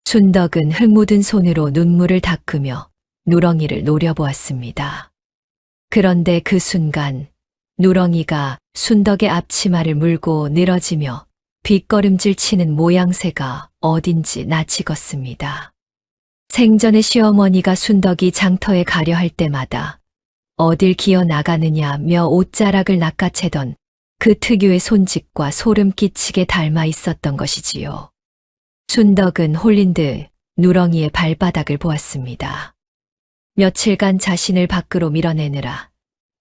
순덕은 흙 묻은 손으로 눈물을 닦으며 누렁이를 노려보았습니다. 그런데 그 순간 누렁이가 순덕의 앞치마를 물고 늘어지며 뒷걸음질 치는 모양새가 어딘지 낯익었습니다. 생전에 시어머니가 순덕이 장터에 가려 할 때마다 어딜 기어 나가느냐며 옷자락을 낚아채던 그 특유의 손짓과 소름 끼치게 닮아 있었던 것이지요. 순덕은 홀린 듯 누렁이의 발바닥을 보았습니다. 며칠간 자신을 밖으로 밀어내느라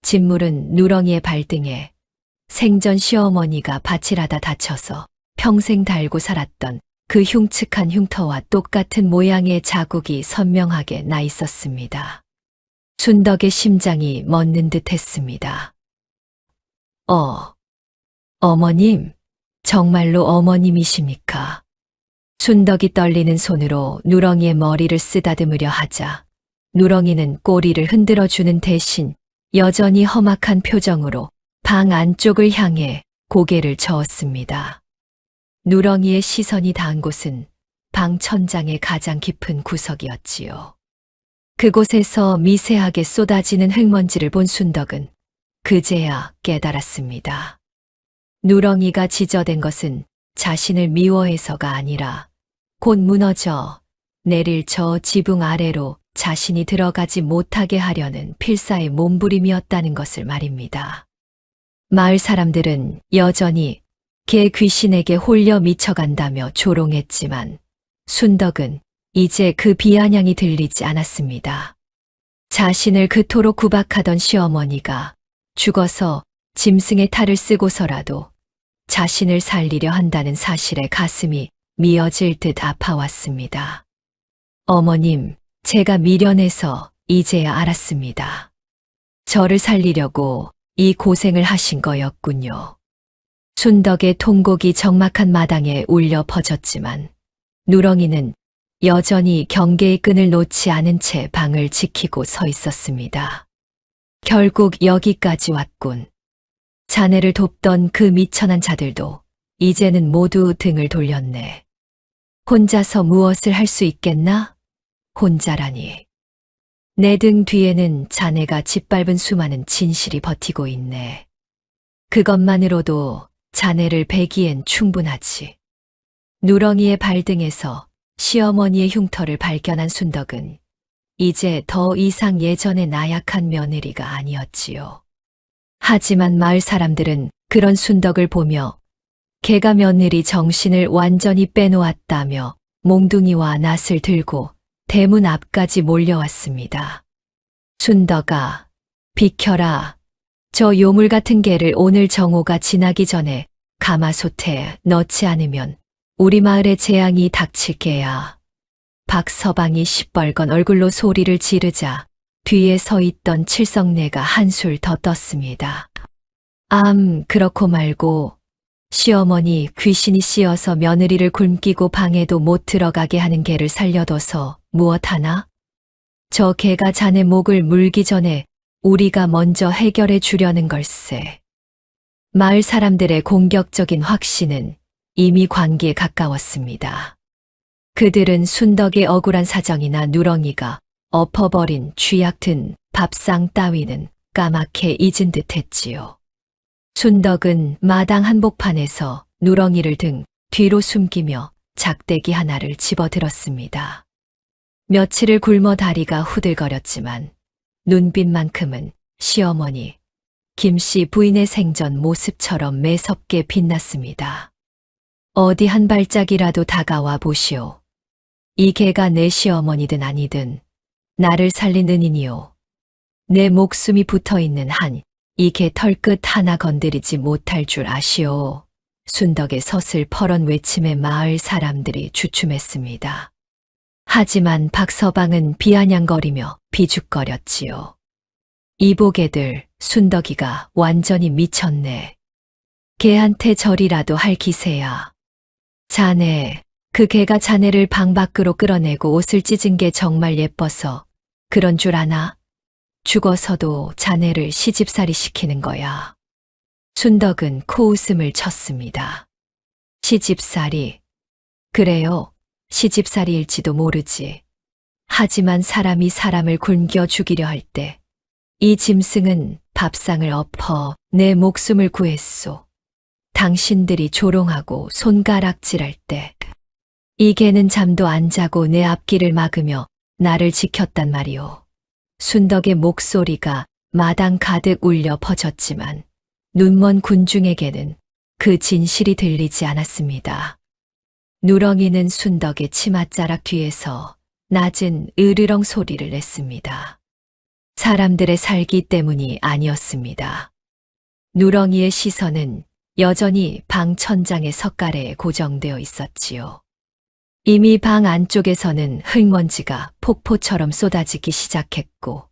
진물은 누렁이의 발등에 생전 시어머니가 밭일하다 다쳐서 평생 달고 살았던 그 흉측한 흉터와 똑같은 모양의 자국이 선명하게 나 있었습니다. 순덕의 심장이 멎는 듯 했습니다. 어머님, 정말로 어머님이십니까? 순덕이 떨리는 손으로 누렁이의 머리를 쓰다듬으려 하자 누렁이는 꼬리를 흔들어주는 대신 여전히 험악한 표정으로 방 안쪽을 향해 고개를 저었습니다. 누렁이의 시선이 닿은 곳은 방 천장의 가장 깊은 구석이었지요. 그곳에서 미세하게 쏟아지는 흙먼지를 본 순덕은 그제야 깨달았습니다. 누렁이가 지저댄 것은 자신을 미워해서가 아니라 곧 무너져 내릴 저 지붕 아래로 자신이 들어가지 못하게 하려는 필사의 몸부림이었다는 것을 말입니다. 마을 사람들은 여전히 개 귀신에게 홀려 미쳐간다며 조롱했지만 순덕은 이제 그 비아냥이 들리지 않았습니다. 자신을 그토록 구박하던 시어머니가 죽어서 짐승의 탈을 쓰고서라도 자신을 살리려 한다는 사실에 가슴이 미어질 듯 아파왔습니다. 어머님, 제가 미련해서 이제야 알았습니다. 저를 살리려고 이 고생을 하신 거였군요. 순덕의 통곡이 적막한 마당에 울려 퍼졌지만 누렁이는 여전히 경계의 끈을 놓지 않은 채 방을 지키고 서 있었습니다. 결국 여기까지 왔군. 자네를 돕던 그 미천한 자들도 이제는 모두 등을 돌렸네. 혼자서 무엇을 할 수 있겠나? 혼자라니. 내 등 뒤에는 자네가 짓밟은 수많은 진실이 버티고 있네. 그것만으로도 자네를 베기엔 충분하지. 누렁이의 발등에서 시어머니의 흉터를 발견한 순덕은 이제 더 이상 예전의 나약한 며느리가 아니었지요. 하지만 마을 사람들은 그런 순덕을 보며 개가 며느리 정신을 완전히 빼놓았다며 몽둥이와 낫을 들고 대문 앞까지 몰려왔습니다. 순덕아, 비켜라. 저 요물 같은 개를 오늘 정오가 지나기 전에 가마솥에 넣지 않으면 우리 마을에 재앙이 닥칠 게야. 박서방이 시뻘건 얼굴로 소리를 지르자 뒤에 서 있던 칠성내가 한술 더 떴습니다. 그렇고 말고 시어머니 귀신이 씌어서 며느리를 굶기고 방에도 못 들어가게 하는 개를 살려둬서 무엇하나? 저 개가 자네 목을 물기 전에 우리가 먼저 해결해 주려는 걸세. 마을 사람들의 공격적인 확신은 이미 관기에 가까웠습니다. 그들은 순덕의 억울한 사정이나 누렁이가 엎어버린 쥐약든 밥상 따위는 까맣게 잊은 듯 했지요. 순덕은 마당 한복판에서 누렁이를 등 뒤로 숨기며 작대기 하나를 집어들었습니다. 며칠을 굶어 다리가 후들거렸지만 눈빛만큼은 시어머니, 김씨 부인의 생전 모습처럼 매섭게 빛났습니다. 어디 한 발짝이라도 다가와 보시오. 이 개가 내 시어머니든 아니든 나를 살린 은인이오. 내 목숨이 붙어있는 한 이 개 털끝 하나 건드리지 못할 줄 아시오. 순덕의 서슬퍼런 외침에 마을 사람들이 주춤했습니다. 하지만 박서방은 비아냥거리며 비죽거렸지요. 이보게들, 순덕이가 완전히 미쳤네. 개한테 절이라도 할 기세야. 자네, 그 개가 자네를 방 밖으로 끌어내고 옷을 찢은 게 정말 예뻐서 그런 줄 아나? 죽어서도 자네를 시집살이 시키는 거야. 순덕은 코웃음을 쳤습니다. 시집살이. 그래요. 시집살이일지도 모르지. 하지만 사람이 사람을 굶겨 죽이려 할 때 이 짐승은 밥상을 엎어 내 목숨을 구했소. 당신들이 조롱하고 손가락질할 때 이 개는 잠도 안 자고 내 앞길을 막으며 나를 지켰단 말이오. 순덕의 목소리가 마당 가득 울려 퍼졌지만 눈먼 군중에게는 그 진실이 들리지 않았습니다. 누렁이는 순덕의 치맛자락 뒤에서 낮은 으르렁 소리를 냈습니다. 사람들의 살기 때문이 아니었습니다. 누렁이의 시선은 여전히 방 천장의 석가래에 고정되어 있었지요. 이미 방 안쪽에서는 흙먼지가 폭포처럼 쏟아지기 시작했고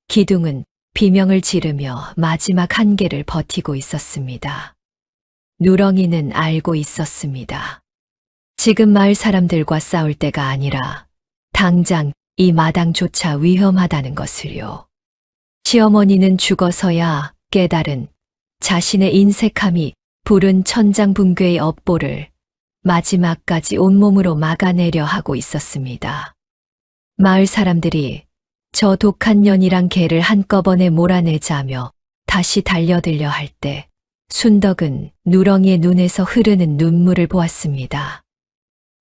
기둥은 비명을 지르며 마지막 한계를 버티고 있었습니다. 누렁이는 알고 있었습니다. 지금 마을 사람들과 싸울 때가 아니라 당장 이 마당조차 위험하다는 것을요. 시어머니는 죽어서야 깨달은 자신의 인색함이 부른 천장붕괴의 업보를 마지막까지 온몸으로 막아내려 하고 있었습니다. 마을 사람들이 저 독한 년이랑 개를 한꺼번에 몰아내자며 다시 달려들려 할 때 순덕은 누렁이의 눈에서 흐르는 눈물을 보았습니다.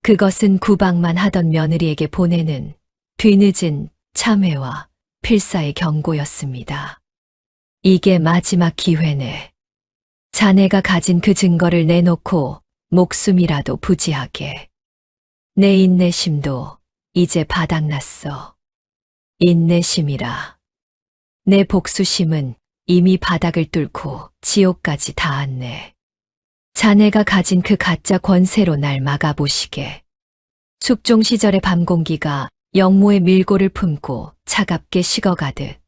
그것은 구박만 하던 며느리에게 보내는 뒤늦은 참회와 필사의 경고였습니다. 이게 마지막 기회네. 자네가 가진 그 증거를 내놓고 목숨이라도 부지하게. 내 인내심도 이제 바닥났어. 인내심이라. 내 복수심은 이미 바닥을 뚫고 지옥까지 닿았네. 자네가 가진 그 가짜 권세로 날 막아보시게. 숙종 시절의 밤 공기가 영모의 밀고를 품고 차갑게 식어가듯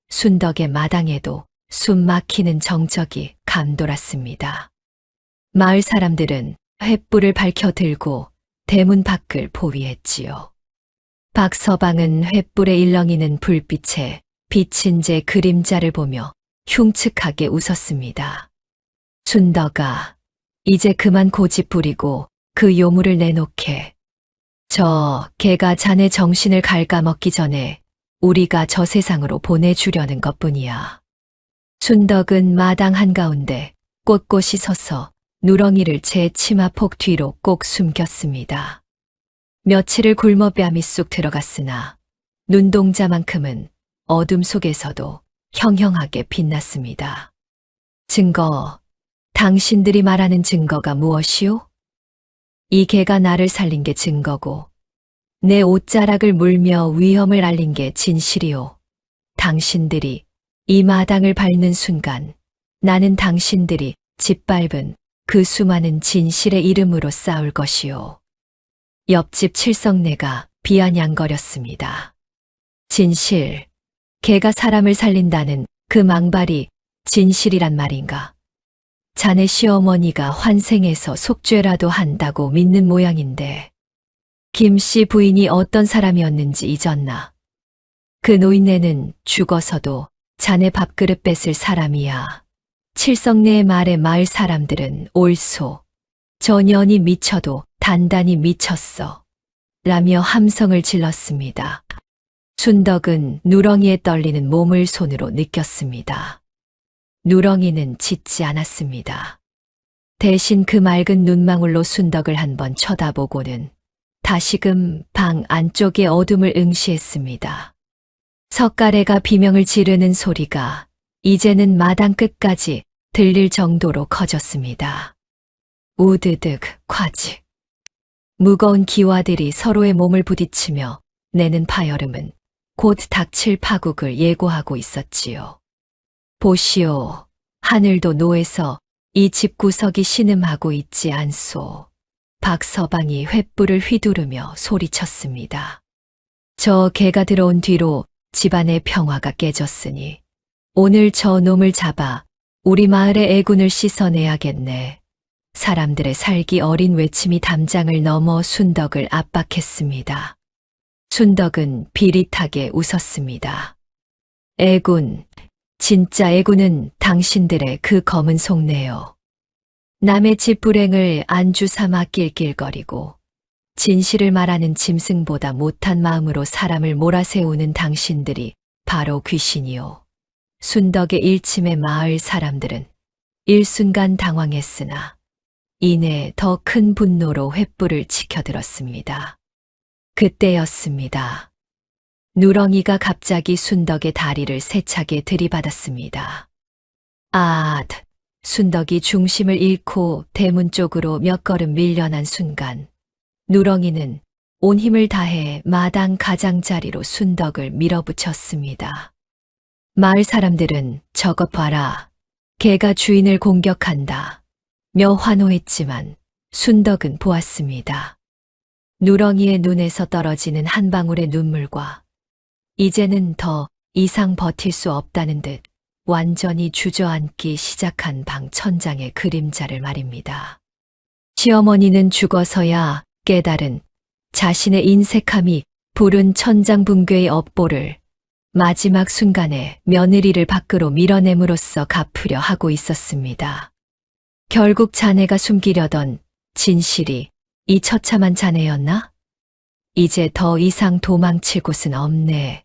순덕의 마당에도 숨 막히는 정적이 감돌았습니다. 마을 사람들은 횃불을 밝혀 들고 대문 밖을 포위했지요. 박서방은 횃불에 일렁이는 불빛에 비친 제 그림자를 보며 흉측하게 웃었습니다. 순덕아, 이제 그만 고집 부리고 그 요물을 내놓게. 저 개가 자네 정신을 갉아먹기 전에 우리가 저 세상으로 보내주려는 것뿐이야. 순덕은 마당 한가운데 꼿꼿이 서서 누렁이를 제 치마폭 뒤로 꼭 숨겼습니다. 며칠을 굶어 뺨이 쑥 들어갔으나 눈동자만큼은 어둠 속에서도 형형하게 빛났습니다. 증거, 당신들이 말하는 증거가 무엇이오? 이 개가 나를 살린 게 증거고 내 옷자락을 물며 위험을 알린 게 진실이오. 당신들이 이 마당을 밟는 순간 나는 당신들이 짓밟은 그 수많은 진실의 이름으로 싸울 것이오. 옆집 칠성내가 비아냥거렸습니다. 진실, 개가 사람을 살린다는 그 망발이 진실이란 말인가? 자네 시어머니가 환생해서 속죄라도 한다고 믿는 모양인데 김씨 부인이 어떤 사람이었는지 잊었나? 그 노인네는 죽어서도 자네 밥그릇 뺏을 사람이야. 칠성내의 말에 마을 사람들은 옳소. 저 년이 미쳐도 단단히 미쳤어. 라며 함성을 질렀습니다. 순덕은 누렁이에 떨리는 몸을 손으로 느꼈습니다. 누렁이는 짖지 않았습니다. 대신 그 맑은 눈망울로 순덕을 한번 쳐다보고는 다시금 방 안쪽의 어둠을 응시했습니다. 석가래가 비명을 지르는 소리가 이제는 마당 끝까지 들릴 정도로 커졌습니다. 우드득 콰직. 무거운 기와들이 서로의 몸을 부딪히며 내는 파열음은 곧 닥칠 파국을 예고하고 있었지요. 보시오, 하늘도 노에서 이 집구석이 신음하고 있지 않소. 박서방이 횃불을 휘두르며 소리쳤습니다. 저 개가 들어온 뒤로 집안의 평화가 깨졌으니 오늘 저 놈을 잡아 우리 마을의 애군을 씻어내야겠네. 사람들의 살기 어린 외침이 담장을 넘어 순덕을 압박했습니다. 순덕은 비릿하게 웃었습니다. 애군, 진짜 애군은 당신들의 그 검은 속내요. 남의 집 불행을 안주 삼아 낄낄거리고 진실을 말하는 짐승보다 못한 마음으로 사람을 몰아세우는 당신들이 바로 귀신이요. 순덕의 일침에 마을 사람들은 일순간 당황했으나 이내 더 큰 분노로 횃불을 치켜들었습니다. 그때였습니다. 누렁이가 갑자기 순덕의 다리를 세차게 들이받았습니다. 순덕이 중심을 잃고 대문 쪽으로 몇 걸음 밀려난 순간 누렁이는 온 힘을 다해 마당 가장자리로 순덕을 밀어붙였습니다. 마을 사람들은 저것 봐라. 개가 주인을 공격한다. 며 환호했지만 순덕은 보았습니다. 누렁이의 눈에서 떨어지는 한 방울의 눈물과 이제는 더 이상 버틸 수 없다는 듯 완전히 주저앉기 시작한 방 천장의 그림자를 말입니다. 시어머니는 죽어서야 깨달은 자신의 인색함이 부른 천장 붕괴의 업보를 마지막 순간에 며느리를 밖으로 밀어냄으로써 갚으려 하고 있었습니다. 결국 자네가 숨기려던 진실이 이 처참한 자네였나? 이제 더 이상 도망칠 곳은 없네.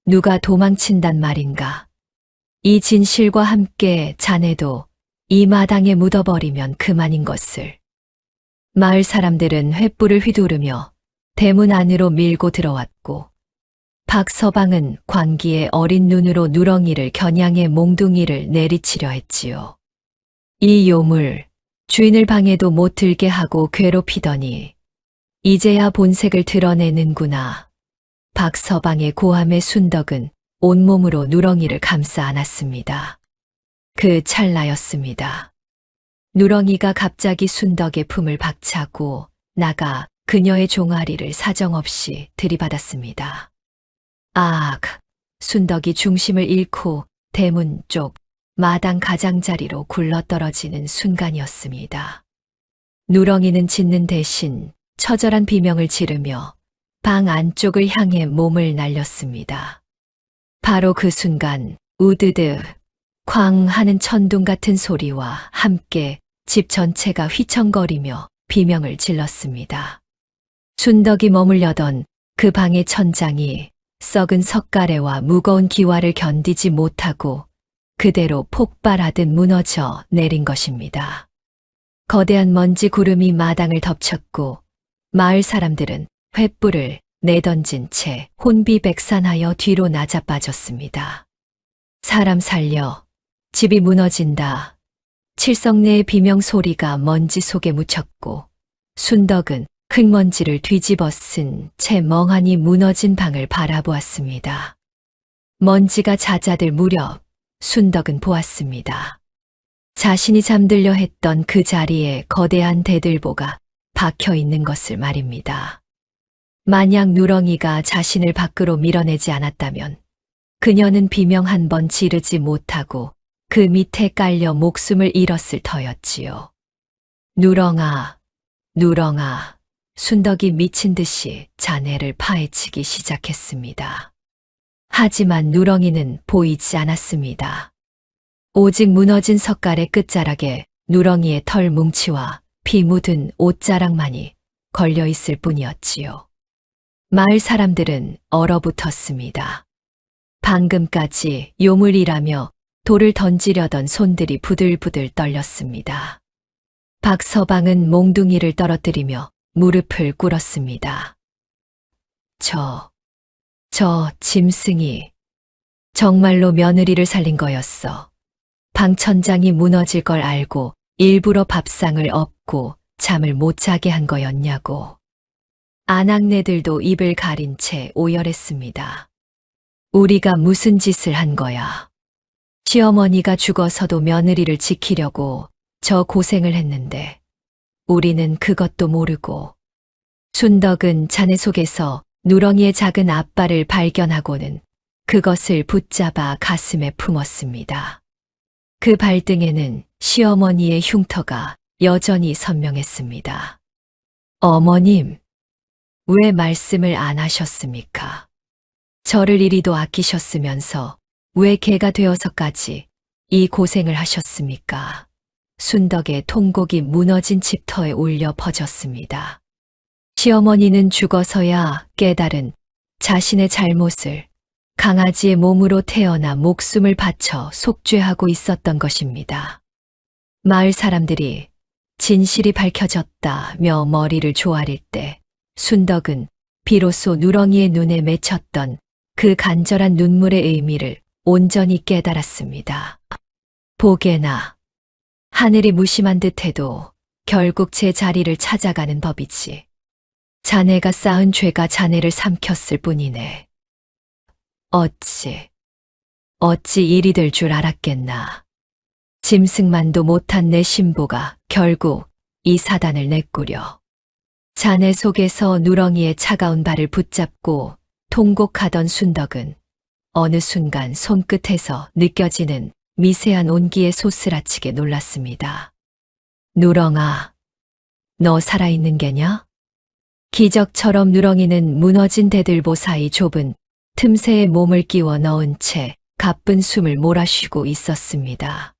누가 도망친단 말인가? 이 진실과 함께 자네도 이 마당에 묻어버리면 그만인 것을. 마을 사람들은 횃불을 휘두르며 대문 안으로 밀고 들어왔고 박서방은 광기의 어린 눈으로 누렁이를 겨냥해 몽둥이를 내리치려 했지요. 이 요물, 주인을 방에도 못 들게 하고 괴롭히더니 이제야 본색을 드러내는구나. 박서방의 고함에 순덕은 온몸으로 누렁이를 감싸 안았습니다. 그 찰나였습니다. 누렁이가 갑자기 순덕의 품을 박차고 나가 그녀의 종아리를 사정없이 들이받았습니다. 악! 순덕이 중심을 잃고 대문 쪽 마당 가장자리로 굴러떨어지는 순간이었습니다. 누렁이는 짖는 대신 처절한 비명을 지르며 방 안쪽을 향해 몸을 날렸습니다. 바로 그 순간 우드드 쾅 하는 천둥 같은 소리와 함께 집 전체가 휘청거리며 비명을 질렀습니다. 순덕이 머물려던 그 방의 천장이 썩은 석가래와 무거운 기와를 견디지 못하고 그대로 폭발하듯 무너져 내린 것입니다. 거대한 먼지 구름이 마당을 덮쳤고 마을 사람들은 횃불을 내던진 채 혼비백산하여 뒤로 나자빠졌습니다. 사람 살려, 집이 무너진다. 칠성내의 비명 소리가 먼지 속에 묻혔고 순덕은 흙먼지를 뒤집어 쓴 채 멍하니 무너진 방을 바라보았습니다. 먼지가 잦아들 무렵 순덕은 보았습니다. 자신이 잠들려 했던 그 자리에 거대한 대들보가 박혀 있는 것을 말입니다. 만약 누렁이가 자신을 밖으로 밀어내지 않았다면 그녀는 비명 한 번 지르지 못하고 그 밑에 깔려 목숨을 잃었을 터였지요. 누렁아, 누렁아. 순덕이 미친 듯이 자네를 파헤치기 시작했습니다. 하지만 누렁이는 보이지 않았습니다. 오직 무너진 석갈의 끝자락에 누렁이의 털 뭉치와 피 묻은 옷자락만이 걸려 있을 뿐이었지요. 마을 사람들은 얼어붙었습니다. 방금까지 요물이라며 돌을 던지려던 손들이 부들부들 떨렸습니다. 박서방은 몽둥이를 떨어뜨리며 무릎을 꿇었습니다. 저 짐승이 정말로 며느리를 살린 거였어. 방천장이 무너질 걸 알고 일부러 밥상을 엎고 잠을 못 자게 한 거였냐고. 아낙네들도 입을 가린 채 오열했습니다. 우리가 무슨 짓을 한 거야. 시어머니가 죽어서도 며느리를 지키려고 저 고생을 했는데 우리는 그것도 모르고. 순덕은 자네 속에서 누렁이의 작은 앞발을 발견하고는 그것을 붙잡아 가슴에 품었습니다. 그 발등에는 시어머니의 흉터가 여전히 선명했습니다. 어머님, 왜 말씀을 안 하셨습니까? 저를 이리도 아끼셨으면서 왜 개가 되어서까지 이 고생을 하셨습니까? 순덕의 통곡이 무너진 집터에 울려 퍼졌습니다. 시어머니는 죽어서야 깨달은 자신의 잘못을 강아지의 몸으로 태어나 목숨을 바쳐 속죄하고 있었던 것입니다. 마을 사람들이 진실이 밝혀졌다며 머리를 조아릴 때 순덕은 비로소 누렁이의 눈에 맺혔던 그 간절한 눈물의 의미를 온전히 깨달았습니다. 보게나 하늘이 무심한 듯해도 결국 제 자리를 찾아가는 법이지. 자네가 쌓은 죄가 자네를 삼켰을 뿐이네. 어찌 일이 될 줄 알았겠나. 짐승만도 못한 내 신보가 결국 이 사단을 내꾸려. 자네 속에서 누렁이의 차가운 발을 붙잡고 통곡하던 순덕은 어느 순간 손끝에서 느껴지는 미세한 온기에 소스라치게 놀랐습니다. 누렁아, 너 살아있는 게냐? 기적처럼 누렁이는 무너진 대들보 사이 좁은 틈새에 몸을 끼워 넣은 채 가쁜 숨을 몰아쉬고 있었습니다.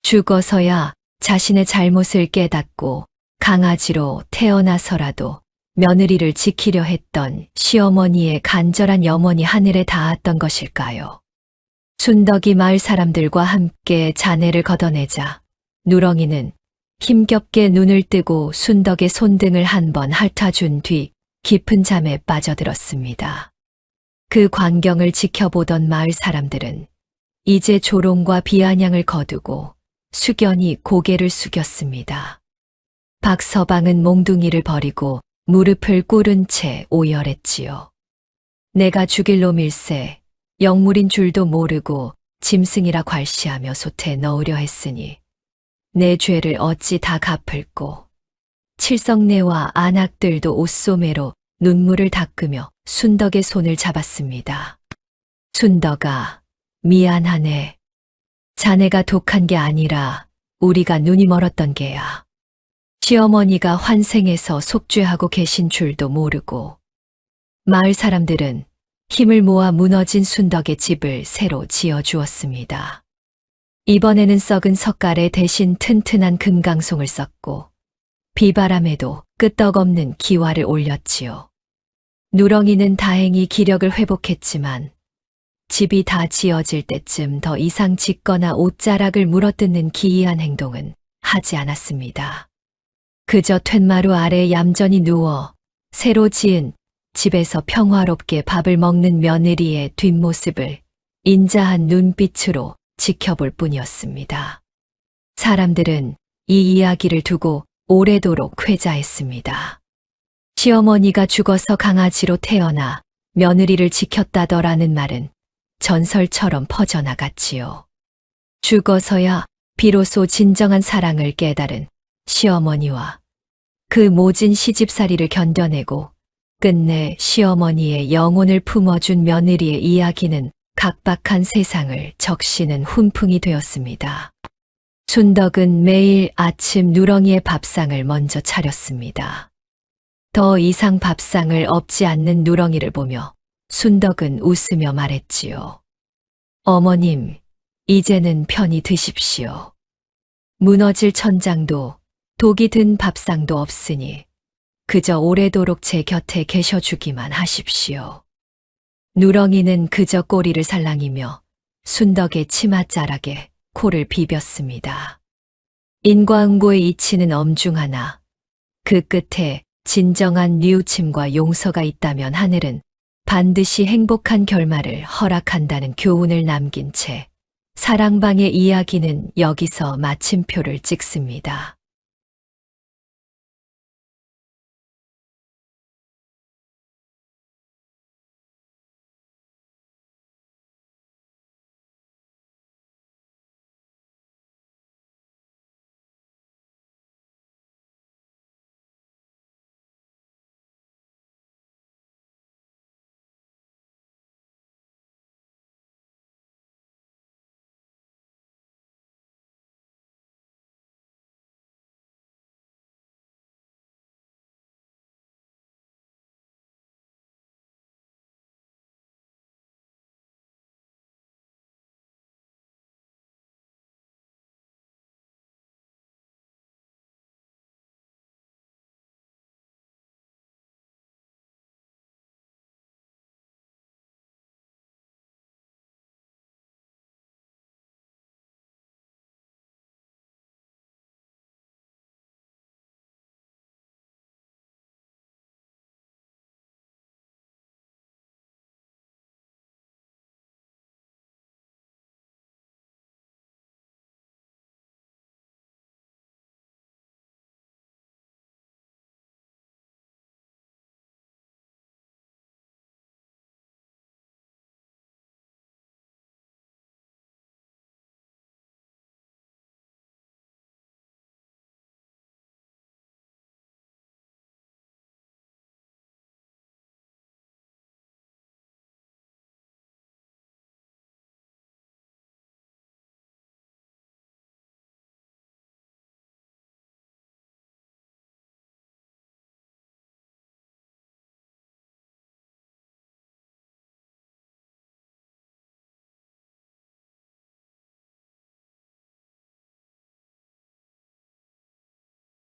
죽어서야 자신의 잘못을 깨닫고 강아지로 태어나서라도 며느리를 지키려 했던 시어머니의 간절한 염원이 하늘에 닿았던 것일까요? 순덕이 마을 사람들과 함께 자네를 걷어내자 누렁이는 힘겹게 눈을 뜨고 순덕의 손등을 한 번 핥아준 뒤 깊은 잠에 빠져들었습니다. 그 광경을 지켜보던 마을 사람들은 이제 조롱과 비아냥을 거두고 숙연히 고개를 숙였습니다. 박서방은 몽둥이를 버리고 무릎을 꿇은 채 오열했지요. 내가 죽일 놈일세 영물인 줄도 모르고 짐승이라 괄시하며 솥에 넣으려 했으니 내 죄를 어찌 다 갚을꼬. 칠성내와 안악들도 옷소매로 눈물을 닦으며 순덕의 손을 잡았습니다. 순덕아, 미안하네. 자네가 독한 게 아니라 우리가 눈이 멀었던 게야. 시어머니가 환생해서 속죄하고 계신 줄도 모르고. 마을 사람들은 힘을 모아 무너진 순덕의 집을 새로 지어주었습니다. 이번에는 썩은 석가래 대신 튼튼한 금강송을 썼고 비바람에도 끄떡없는 기와를 올렸지요. 누렁이는 다행히 기력을 회복했지만 집이 다 지어질 때쯤 더 이상 짓거나 옷자락을 물어뜯는 기이한 행동은 하지 않았습니다. 그저 툇마루 아래 얌전히 누워 새로 지은 집에서 평화롭게 밥을 먹는 며느리의 뒷모습을 인자한 눈빛으로 지켜볼 뿐이었습니다. 사람들은 이 이야기를 두고 오래도록 회자했습니다. 시어머니가 죽어서 강아지로 태어나 며느리를 지켰다더라는 말은 전설처럼 퍼져나갔지요. 죽어서야 비로소 진정한 사랑을 깨달은 시어머니와 그 모진 시집살이를 견뎌내고 끝내 시어머니의 영혼을 품어준 며느리의 이야기는 각박한 세상을 적시는 훈풍이 되었습니다. 순덕은 매일 아침 누렁이의 밥상을 먼저 차렸습니다. 더 이상 밥상을 엎지 않는 누렁이를 보며 순덕은 웃으며 말했지요. 어머님, 이제는 편히 드십시오. 무너질 천장도 독이 든 밥상도 없으니 그저 오래도록 제 곁에 계셔주기만 하십시오. 누렁이는 그저 꼬리를 살랑이며 순덕의 치맛자락에 코를 비볐습니다. 인과응보의 이치는 엄중하나 그 끝에 진정한 뉘우침과 용서가 있다면 하늘은 반드시 행복한 결말을 허락한다는 교훈을 남긴 채 사랑방의 이야기는 여기서 마침표를 찍습니다.